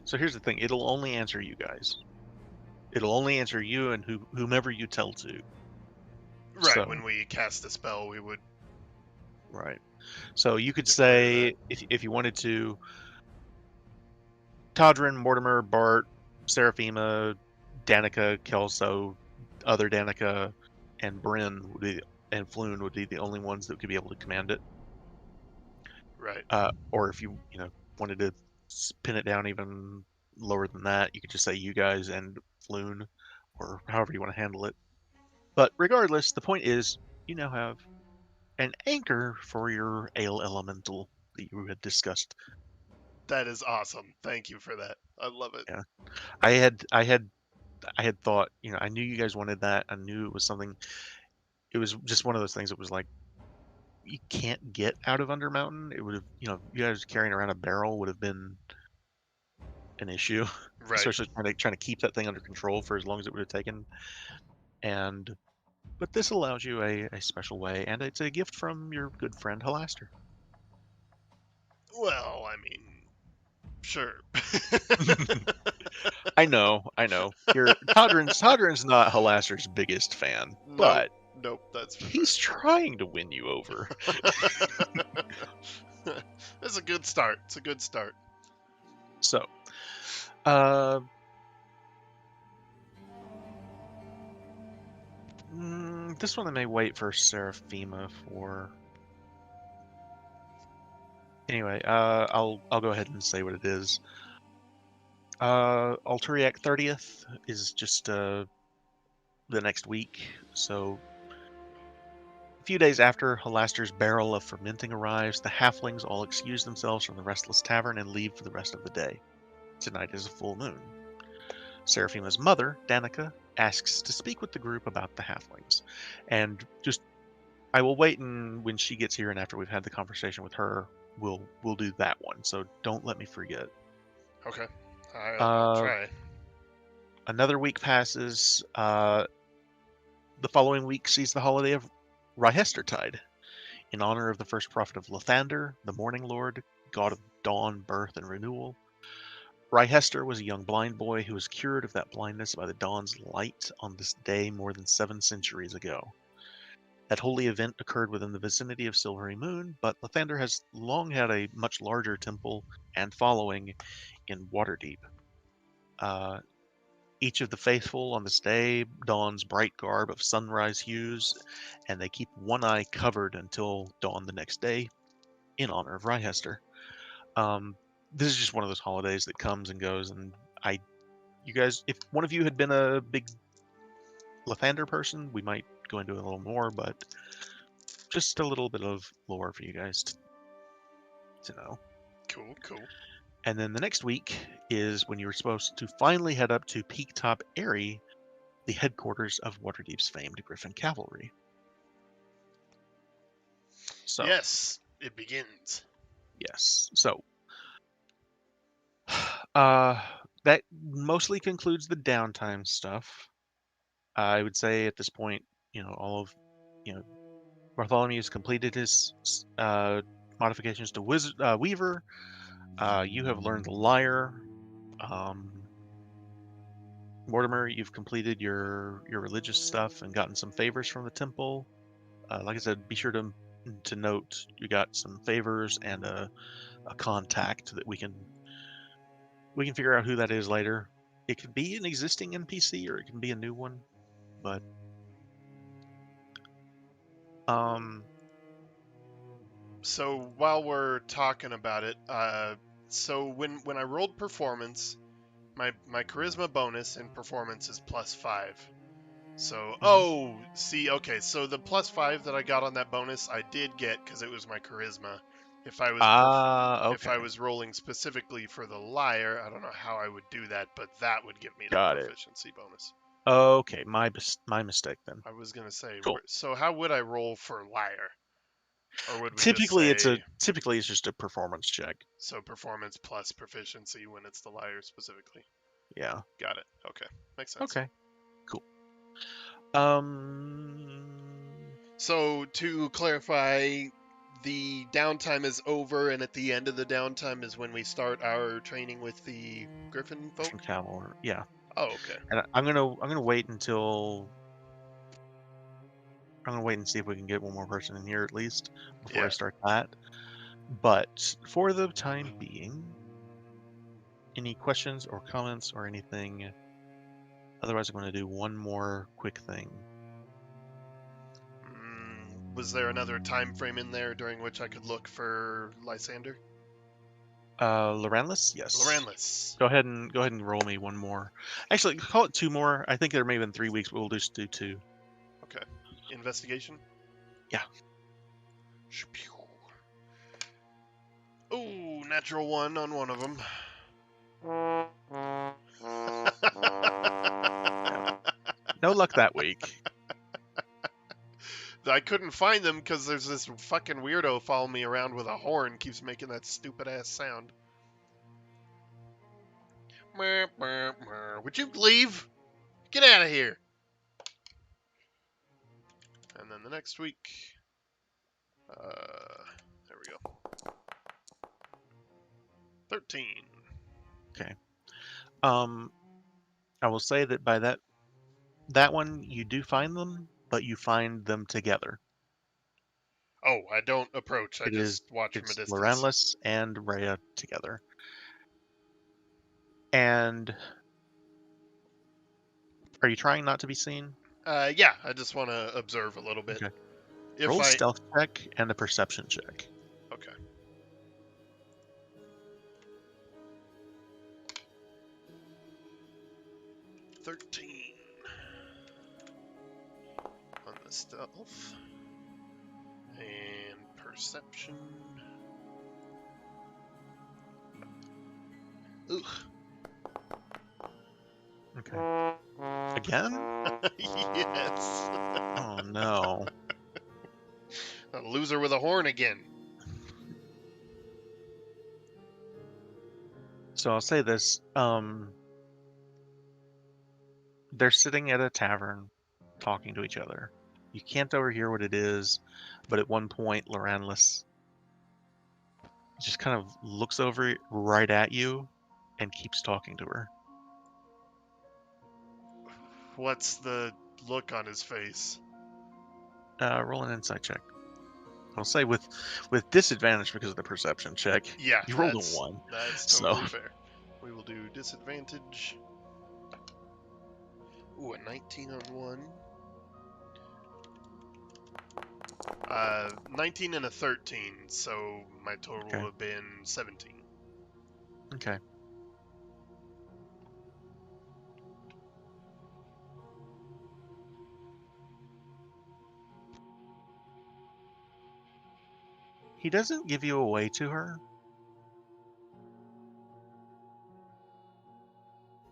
So here's the thing: it'll only answer you guys. It'll only answer you and whomever you tell to. Right. So, when we cast a spell, we would. Right. So you could Just say if you wanted to, Todrin, Mortimer, Bart, Seraphima, Danica, Kelso, other Danica, and Bryn and Floon would be the only ones that could be able to command it. Right. Or if you wanted to pin it down even lower than that, you could just say you guys and Floon, or however you want to handle it. But regardless, the point is you now have an anchor for your ale elemental that you had discussed. That is awesome. Thank you for that. I love it. Yeah. I had I had thought, I knew you guys wanted that. I knew it was something. It was just one of those things that was like you can't get out of Undermountain. It would have, you guys carrying around a barrel would have been an issue, Right. especially trying to keep that thing under control for as long as it would have taken. But this allows you a special way, and it's a gift from your good friend Halaster. Well, I mean, sure. I know. Todrin's not Halaster's biggest fan, but Nope, that's for he's trying to win you over. It's a good start. It's a good start. So, this one I may wait for Seraphima for. Anyway, I'll go ahead and say what it is. Alturiac 30th is just the next week, so a few days after Halaster's barrel of fermenting arrives, the halflings all excuse themselves from the Restless Tavern and leave for the rest of the day. Tonight is a full moon. Seraphima's mother, Danica, asks to speak with the group about the halflings, and I will wait, and when she gets here and after we've had the conversation with her, we'll do that one. So don't let me forget. Okay, I'll Uh, try. Another week passes. The following week sees the holiday of Ryestertide, in honor of the first prophet of Lathander, the Morning Lord, god of dawn, birth, and renewal. Ryehester was a young blind boy who was cured of that blindness by the dawn's light on this day more than 7 centuries ago. That holy event occurred within the vicinity of Silvery Moon, but Lathander has long had a much larger temple and following in Waterdeep. Each of the faithful on this day dons bright garb of sunrise hues, and they keep one eye covered until dawn the next day, in honor of Ryehester. This is just one of those holidays that comes and goes, and you guys, if one of you had been a big Lathander person, we might go into it a little more, but just a little bit of lore for you guys to know. Cool. And then the next week is when you were supposed to finally head up to Peak Top Eyrie, the headquarters of Waterdeep's famed Griffin Cavalry. So Yes, it begins. yes. So that mostly concludes the downtime stuff. I would say at this point, all of, Bartholomew's completed his modifications to Weaver. You have learned the Lyre. Mortimer, you've completed your religious stuff and gotten some favors from the temple. Like I said, be sure to note you got some favors and a contact that we can figure out who that is later. It could be an existing NPC or it can be a new one, but So while we're talking about it, so when I rolled performance, my charisma bonus in performance is +5. So okay, so the +5 that I got on that bonus, I did get because it was my charisma. If I was okay. if I was rolling specifically for the Lyre, I don't know how I would do that, but that would give me the Got it. proficiency bonus. Okay, my mistake then. I was gonna say, Cool. so how would I roll for Lyre? Or would we Typically, just say, it's just a performance check. so performance plus proficiency when it's the Lyre specifically? Yeah. Got it. Okay, makes sense. Okay. Cool. So to clarify, the downtime is over, and at the end of the downtime is when we start our training with the Griffin folk. From Cavalry, yeah. Oh, okay. And I'm gonna wait until. I'm gonna wait and see if we can get one more person in here at least before I start that. But for the time being, any questions or comments or anything? Otherwise, I'm going to do one more quick thing. Was there another time frame in there during which I could look for Lysander? Loranlis? Yes. Loranlis. Go ahead and roll me one more. Actually, call it 2 more. I think there may have been 3 weeks, but we'll just do 2. Okay. Investigation? Yeah. Ooh, natural 1 on one of them. No luck that week. I couldn't find them because there's this fucking weirdo following me around with a horn, keeps making that stupid ass sound. Would you leave? Get out of here. And then the next week, there we go. 13. Okay. I will say that by that one you do find them, but you find them together. Oh, I don't approach. I It just is watch from a it's distance. Loranlis and Rhea together. And are you trying not to be seen? Yeah, I just want to observe a little bit. Okay. If Roll a I stealth check and a perception check. okay. $13 on the stealth and perception. Ugh. Okay. Again? Yes. Oh no. A loser with a horn again. So I'll say this. They're sitting at a tavern talking to each other. You can't overhear what it is, but at one point Loranlis just kind of looks over right at you and keeps talking to her. What's the look on his face? Roll an insight check. I'll say with disadvantage because of the perception check. Yeah, You rolled a that's, 1. That's So- totally fair. We will do disadvantage. Ooh, a 19 on one. 19 and a 13, so my total Okay. would have been 17. Okay. He doesn't give you away to her.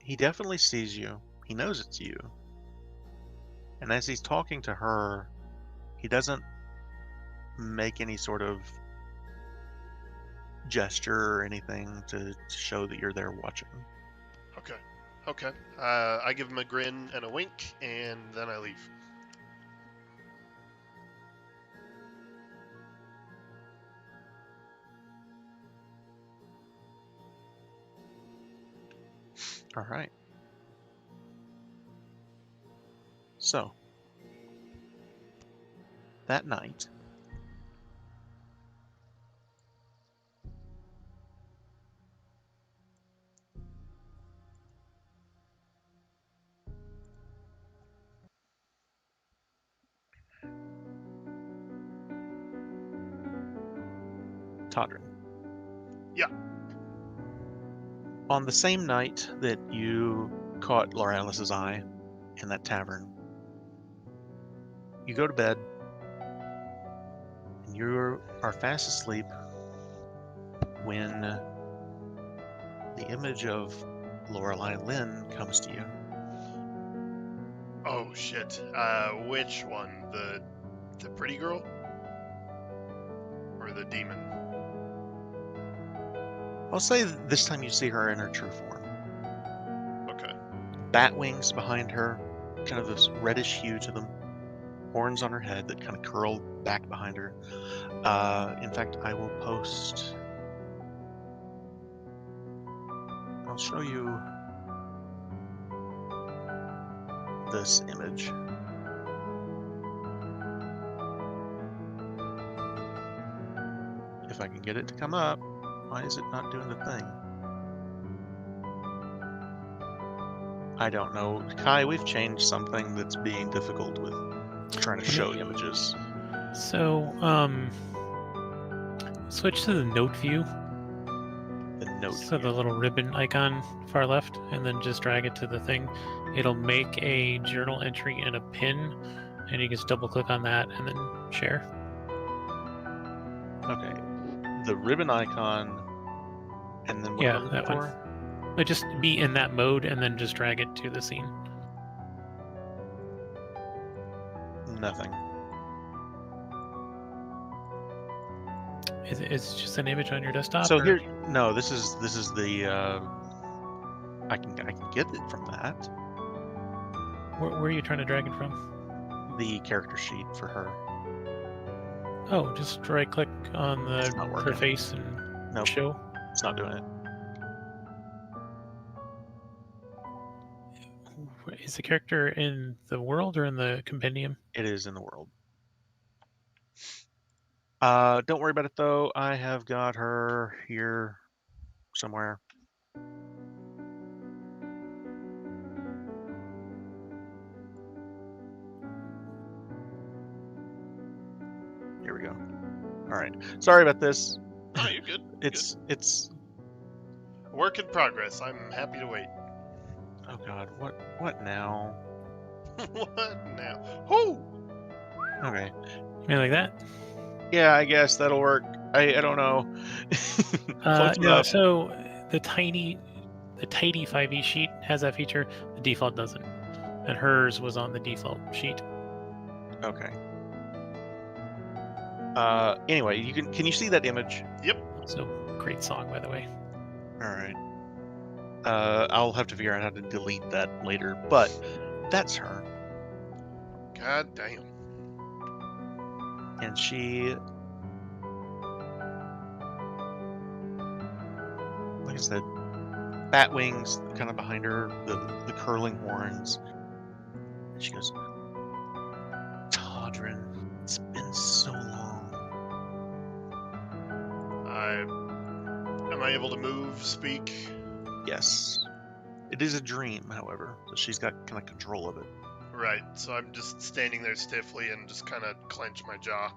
He definitely sees you. He knows it's you. And as he's talking to her, he doesn't make any sort of gesture or anything to show that you're there watching. Okay. Okay. I give him a grin and a wink, and then I leave. All right. So, that night, Todrin. Yeah. On the same night that you caught Loranlis's eye in that tavern, you go to bed, and you are fast asleep when the image of Lorelei Lynn comes to you. Oh shit. Which one? The pretty girl? Or the demon? I'll say this time you see her in her true form. Okay. Bat wings behind her, kind of this reddish hue to them. Horns on her head that kind of curl back behind her. In fact, I will post. I'll show you this image. If I can get it to come up. Why is it not doing the thing? I don't know. Kai, we've changed something that's being difficult with trying to show images. So, switch to the note view. The note. So the little ribbon icon far left, and then just drag it to the thing. It'll make a journal entry and a pin, and you can just double click on that and then share. Okay. The ribbon icon, and then what Yeah, am I looking that one. for? But just be in that mode and then just drag it to the scene. Nothing. It's just an image on your desktop. So or- here, no, this is the. I can get it from that. Where are you trying to drag it from? The character sheet for her. Oh, just right click on It's not her working. face and Nope, show. it's not doing it. Is the character in the world or in the compendium? It is in the world. Don't worry about it though. I have got her here somewhere. Here we go. All right. Sorry about this. Oh, you're good. It's. Work in progress. I'm happy to wait. Oh God. What now? What now? Whoo! Okay. You mean like that? Yeah, I guess that'll work. I don't know. Close No. enough. So the tidy 5e sheet has that feature. The default doesn't, and hers was on the default sheet. Okay. Anyway, can you see that image? Yep. So great song, by the way. All right. I'll have to figure out how to delete that later, but that's her. God damn. And she, like I said, bat wings kind of behind her, the curling horns. And she goes, Todrin, it's been so long. Am I able to move, speak? Yes. It is a dream, however, so she's got kind of control of it. Right, so I'm just standing there stiffly and just kind of clench my jaw,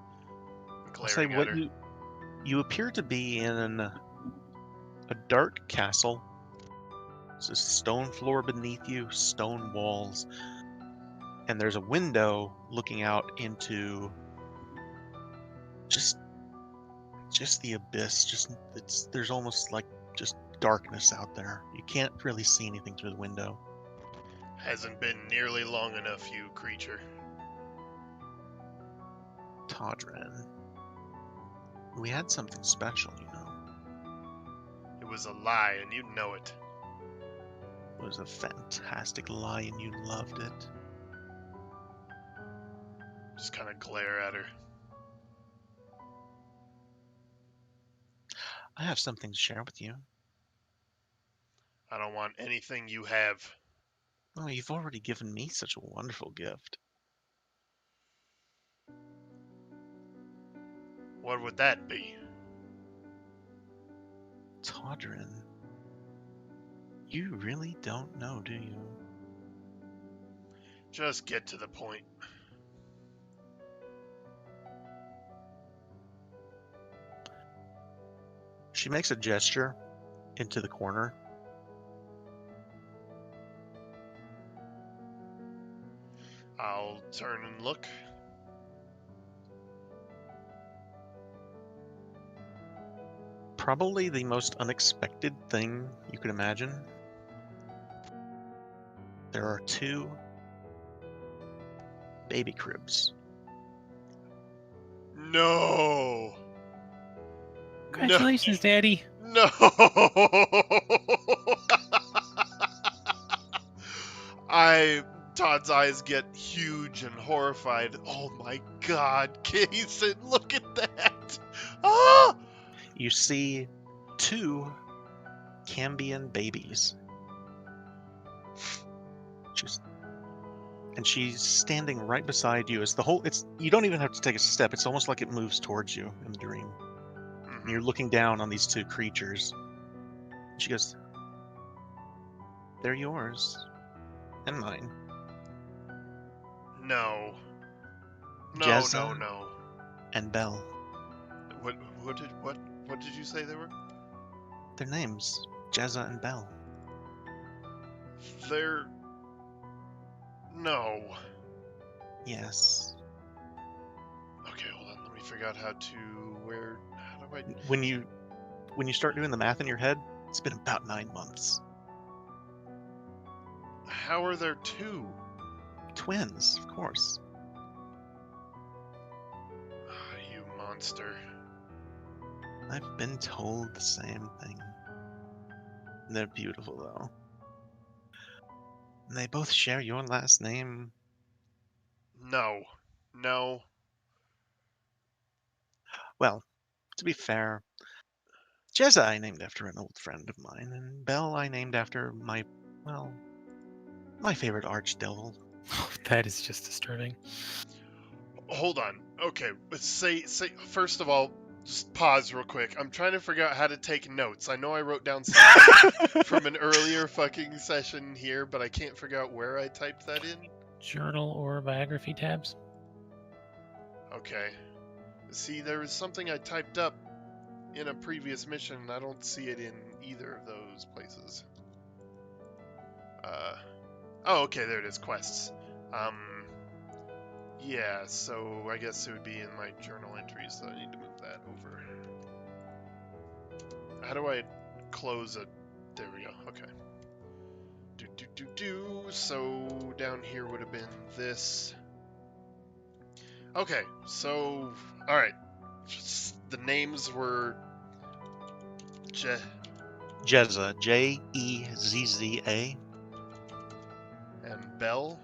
I'll say glaring at what her. you appear to be in a dark castle. There's a stone floor beneath you, stone walls, and there's a window looking out into just the abyss. There's almost like just darkness out there. You can't really see anything through the window. Hasn't been nearly long enough, you creature. Todrin, we had something special, you know. It was a lie, and you know it. It was a fantastic lie, and you loved it. Just kind of glare at her. I have something to share with you. I don't want anything you have. Oh, you've already given me such a wonderful gift. What would that be? Todrin, you really don't know, do you? Just get to the point. She makes a gesture into the corner. I'll turn and look. Probably the most unexpected thing you could imagine. There are 2 baby cribs. No! Congratulations, Daddy. No! Todd's eyes get huge and horrified. Oh my God, Jason, look at that! Ah! You see 2 Cambion babies. And she's standing right beside you. You don't even have to take a step. It's almost like it moves towards you in the dream. And you're looking down on these 2 creatures. She goes, they're yours. And mine. No. No, Jezza. no. And Belle. What did you say they were? Their names, Jezza and Belle. They're... No. Yes. Okay, hold on. Let me figure out how do I... When you start doing the math in your head, it's been about 9 months. How are there 2? Twins, of course. monster. I've been told the same thing. They're beautiful, though. And they both share your last name. No. No. Well, to be fair, Jezza I named after an old friend of mine, and Belle I named after my favorite archdevil. That is just disturbing. Hold on. Okay, let's say first of all, just pause real quick. I'm trying to figure out how to take notes. I know I wrote down something from an earlier fucking session here, but I can't figure out where I typed that in. Journal or biography tabs. Okay. See, there was something I typed up in a previous mission, and I don't see it in either of those places. Oh, okay, there it is, quests. Yeah, so I guess it would be in my journal entries, so I need to move that over. How do I close a... There we go, okay. So down here would have been this. Okay, so, alright. The names were... Jezza, Jezza, and Belle.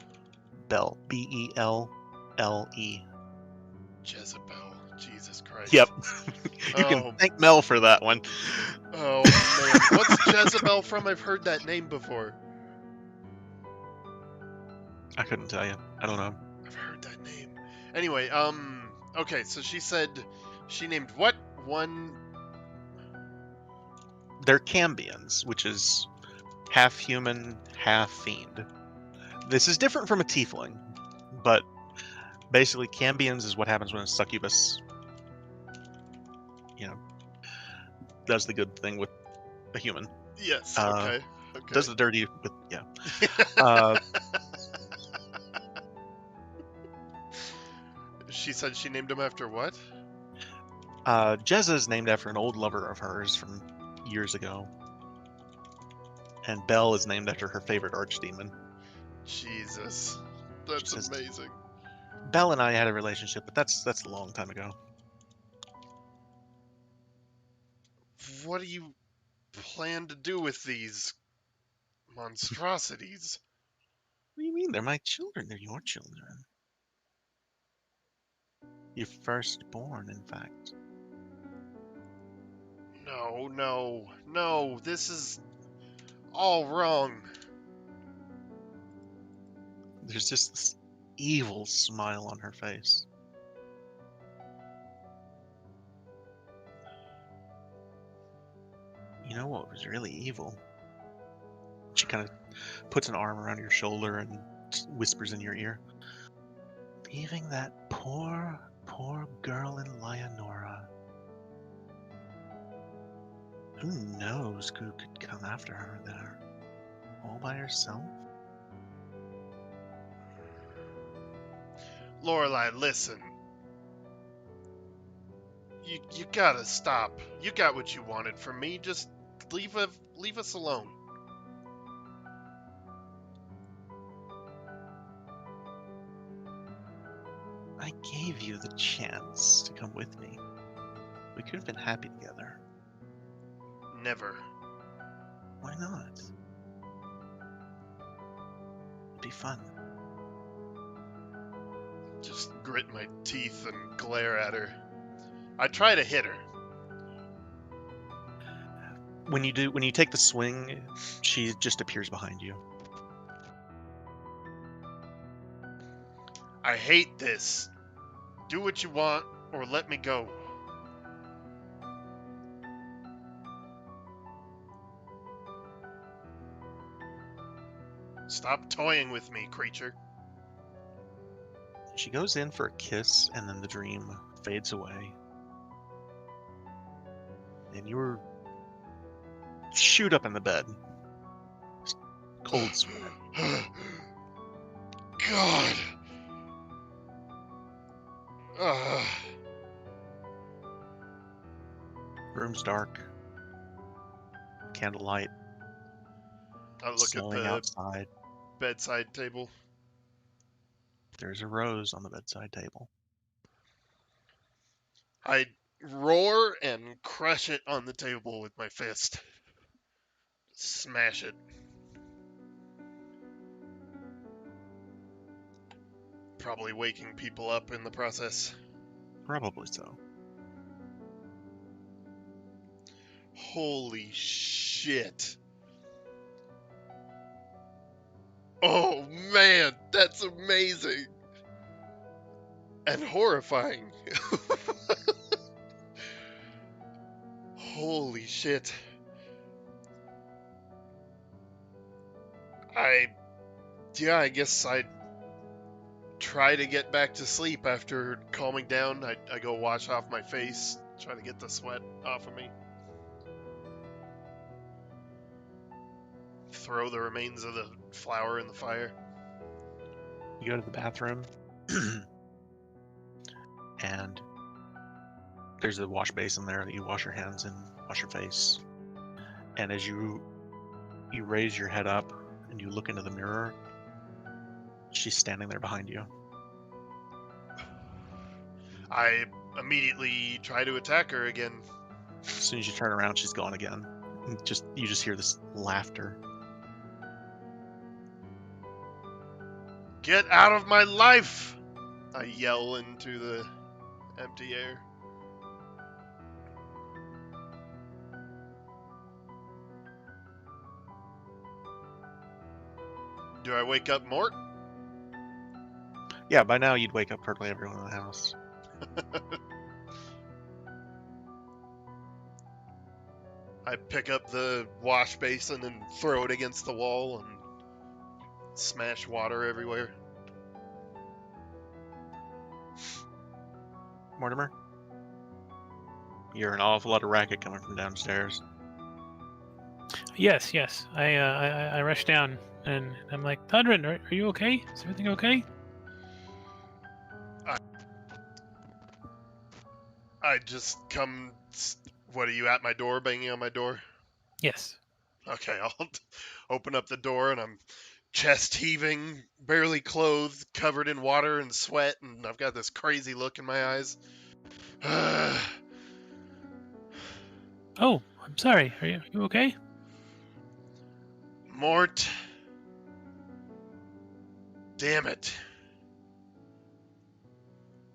Belle, Belle. Jezebel. Jesus Christ. Yep. You Oh. can thank Mel for that one. Oh, man. What's Jezebel from? I've heard that name before. I couldn't tell you. I don't know. I've heard that name. Anyway, okay, so she said she named what? One... They're Cambions, which is half human, half fiend. This is different from a tiefling, but basically Cambions is what happens when a succubus, does the good thing with a human. Yes, okay. Does the dirty with, yeah. She said she named him after what? Jezza is named after an old lover of hers from years ago. And Belle is named after her favorite archdemon. Jesus. That's amazing. Belle and I had a relationship, but that's a long time ago. What do you plan to do with these monstrosities? What do you mean? They're my children. They're your children. Your firstborn, in fact. No. This is all wrong. There's just this evil smile on her face. You know what was really evil? She kind of puts an arm around your shoulder and whispers in your ear. Leaving that poor girl in Lyanora. Who knows who could come after her there? All by herself? Lorelai, listen. You gotta stop. You got what you wanted from me. Just leave us alone. I gave you the chance to come with me. We could have been happy together. Never. Why not? It'd be fun. Just grit my teeth and glare at her. I try to hit her. When you take the swing, she just appears behind you. I hate this. Do what you want, or let me go. Stop toying with me, creature. She goes in for a kiss, and then the dream fades away. And you shoot up in the bed. Just cold sweat. God. Room's dark. Candlelight. I look Snowing at the outside. bedside table. There's a rose on the bedside table. I roar and crush it on the table with my fist. Smash it. Probably waking people up in the process. Probably so. Holy shit. Oh man, that's amazing. And horrifying. Holy shit. I guess I'd try to get back to sleep after calming down. I go wash off my face, try to get the sweat off of me. Throw the remains of the flour in the fire. You go to the bathroom, and there's a wash basin there that you wash your hands in, wash your face. And as you raise your head up and you look into the mirror, she's standing there behind you. I immediately try to attack her again. As soon as you turn around, she's gone again. And you just hear this laughter. Get out of my life! I yell into the empty air. Do I wake up Mort? Yeah, by now you'd wake up hardly everyone in the house. I pick up the wash basin and throw it against the wall and smash water everywhere. Mortimer? You're an awful lot of racket coming from downstairs. Yes. I rush down and I'm like, Tundran, are you okay? Is everything okay? I just come. What, are you at my door, banging on my door? Yes. Okay, I'll open up the door and I'm chest heaving, barely clothed, covered in water and sweat, and I've got this crazy look in my eyes. Oh, I'm sorry. Are you okay? Mort. Damn it.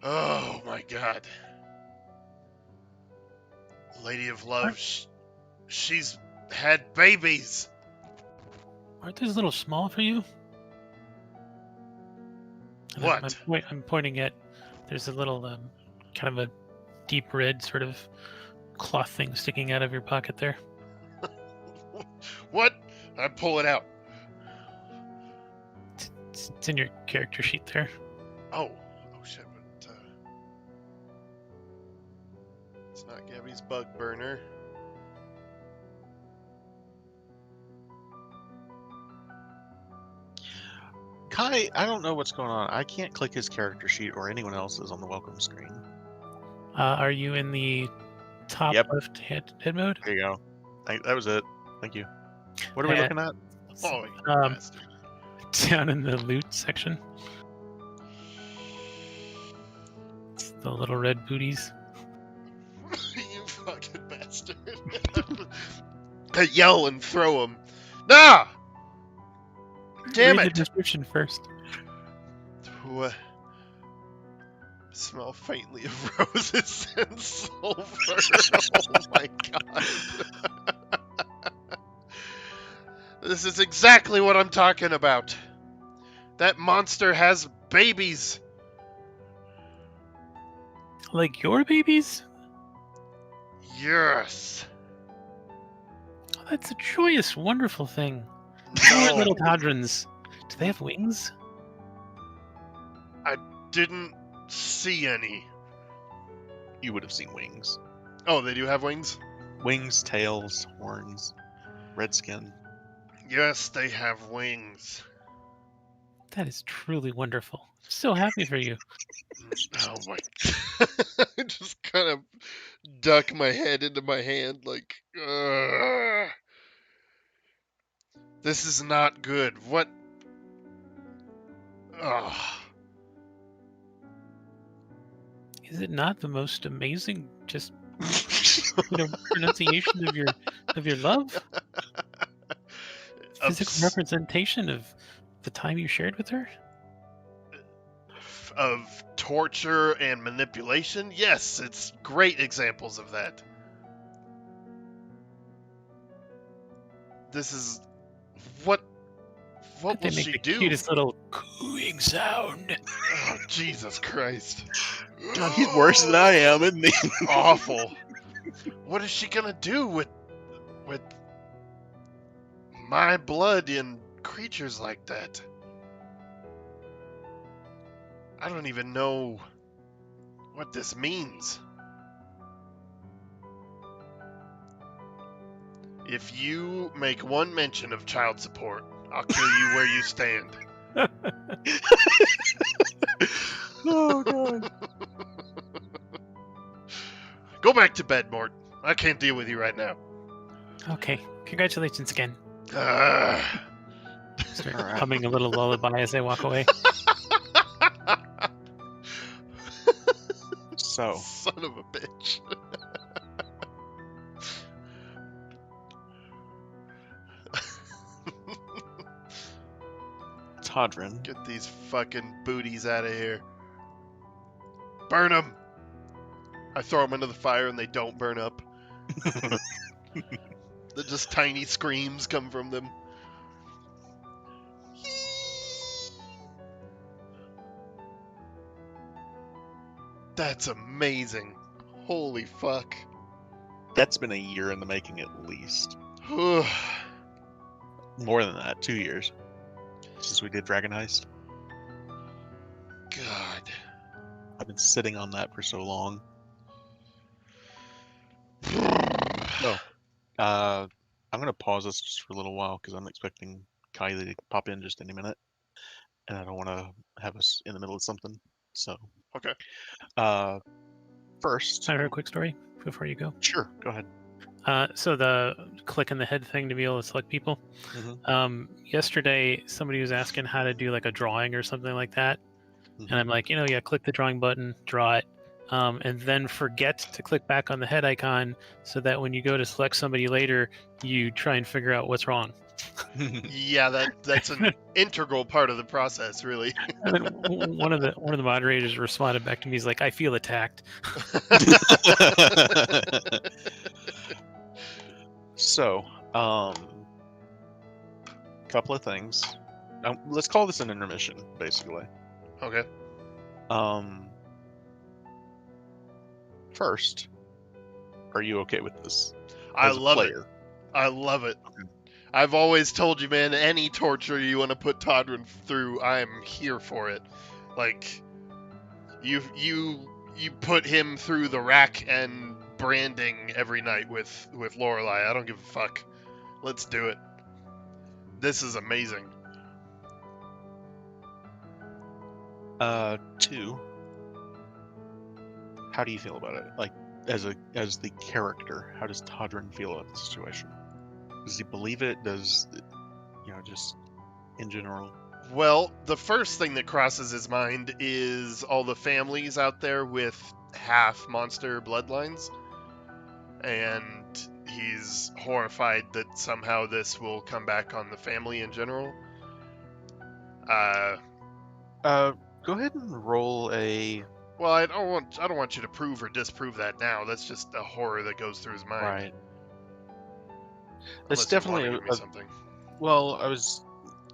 Oh my god. Lady of Love, she's had babies. Aren't these a little small for you? And What? I'm pointing at. There's a little kind of a deep red sort of cloth thing sticking out of your pocket there. What? I pull it out. It's in your character sheet there. Oh shit! But it's not Gabby's bug burner. Kai, I don't know what's going on. I can't click his character sheet or anyone else's on the welcome screen. Are you in the top Yep. left head mode? There you go. That was it. Thank you. What are we looking at? Oh, you bastard. Down in the loot section. It's the little red booties. You fucking bastard. I yell and throw him. Nah! Damn Read it! the description first. Smell faintly of roses and sulfur. Oh my god. This is exactly what I'm talking about. That monster has babies. Like your babies? Yes. Oh, that's a joyous, wonderful thing. Poor No, little Todrons. Do they have wings? didn't see any. You would have seen wings. Oh, they do have wings? Wings, tails, horns, red skin. Yes, they have wings. That is truly wonderful. I'm so happy for you. Oh my. I just kind of duck my head into my hand like, ugh. This is not good. What? Ugh. Is it not the most amazing, just pronunciation of your love? Physical Of representation of the time you shared with her? of torture and manipulation? Yes, it's great examples of that. This is what But they will make she the do? cutest little cooing sound. Oh, Jesus Christ. God, he's worse than I am, isn't he? Awful. What is she gonna do with my blood in creatures like that? I don't even know what this means. If you make one mention of child support, I'll kill you where you stand. Oh, God. Go back to bed, Mort. I can't deal with you right now. Okay, congratulations again. Ah. Start All right. humming a little lullaby as I walk away. So, Son of a bitch. Todrin. Get these fucking booties out of here. Burn them! I throw them into the fire and they don't burn up. Just tiny screams come from them. That's amazing. Holy fuck. That's been a year in the making at least. God. More than that, 2 years. Since we did Dragon Heist. I've been sitting on that for so long. So, I'm going to pause this just for a little while because I'm expecting Kylie to pop in just any minute. And I don't want to have us in the middle of something. So, Okay. First. Can I hear a quick story before you go? Sure, go ahead. So the click in the head thing to be able to select people. Yesterday, somebody was asking how to do like a drawing or something like that. And I'm like, yeah, click the drawing button, draw it, and then forget to click back on the head icon so that when you go to select somebody later, you try and figure out what's wrong. Yeah, that's an integral part of the process, really. And then one of the moderators responded back to me. He's like, I feel attacked. So, couple of things. Let's call this an intermission, basically. Okay. First, are you okay with this? I as a love it. player? I love it. Okay. I've always told you, man, any torture you want to put Todrin through, I am here for it. Like, you put him through the rack and branding every night with Lorelei. I don't give a fuck. Let's do it. This is amazing. 2. How do you feel about it? Like, as the character, how does Todrin feel about the situation? Does he believe it? Does, just in general? Well, the first thing that crosses his mind is all the families out there with half monster bloodlines. And he's horrified that somehow this will come back on the family in general. Go ahead and roll a... Well, I don't want you to prove or disprove that now. That's just a horror that goes through his mind. Right. Unless It's definitely you want to give me something. Well,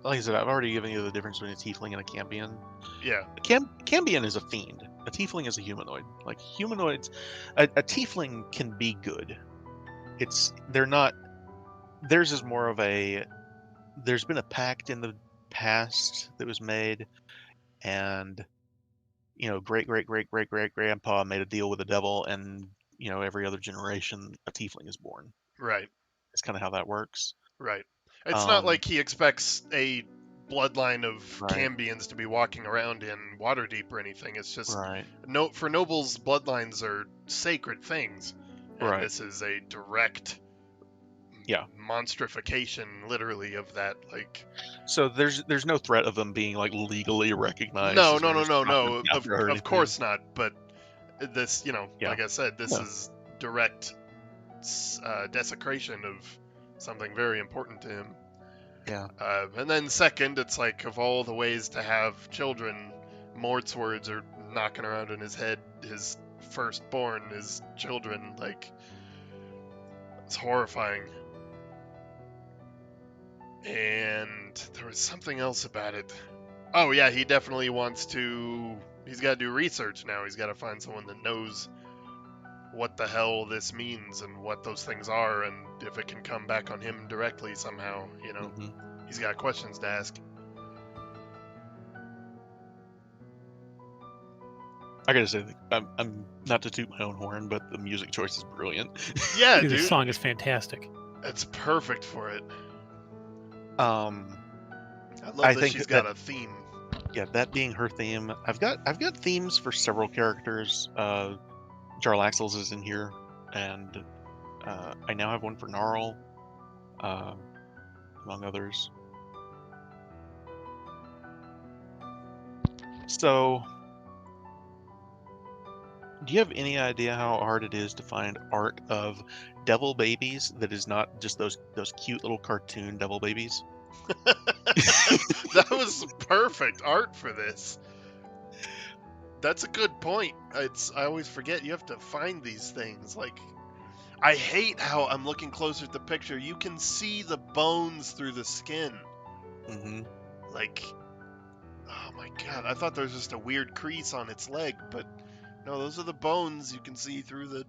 like I said, I've already given you the difference between a tiefling and a cambion. Yeah. A cambion is a fiend. A tiefling is a humanoid. Like, humanoids, a tiefling can be good. They're not. Theirs is more of a. There's been a pact in the past that was made, and great grandpa made a deal with the devil, and every other generation a tiefling is born. Right. It's kind of how that works. Right. It's not like he expects a bloodline of Right. cambions to be walking around in Waterdeep or anything. It's just Right. for nobles, bloodlines are sacred things, and Right. this is a direct monstrification, literally, of that. Like, so there's no threat of them being like legally recognized. no. as Of course not. But This, Yeah. like I said, this Yeah. is direct desecration of something very important to him. Yeah. And then second, it's like, of all the ways to have children, Mort's words are knocking around in his head. His firstborn, his children, like, it's horrifying. And there was something else about it. Oh yeah, he definitely wants to. He's got to do research now. He's got to find someone that knows what the hell this means and what those things are, and if it can come back on him directly somehow. Mhm. He's got questions to ask. I gotta say, I'm not to toot my own horn, but the music choice is brilliant. Yeah, This dude, song is fantastic. it's perfect for it. Um, I love I that think she's that got a theme. yeah, that being her theme, I've got themes for several characters. Jarlaxle's is in here, and I now have one for Gnarl, among others. So, do you have any idea how hard it is to find art of devil babies that is not just those cute little cartoon devil babies? That was perfect art for this. That's a good point. I always forget you have to find these things. Like, I hate how I'm looking closer at the picture. You can see the bones through the skin. Mm-hmm. Like, oh my god, I thought there was just a weird crease on its leg, but no, those are the bones you can see through the.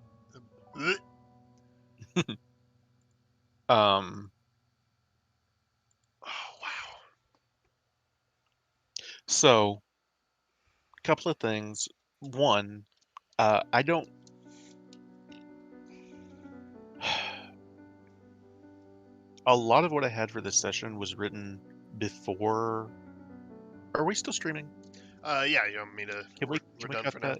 Um, Oh wow. so, a couple of things. One, I don't. A lot of what I had for this session was written before. Are we still streaming? Yeah, you want me to? Can We're we done cut for now. that?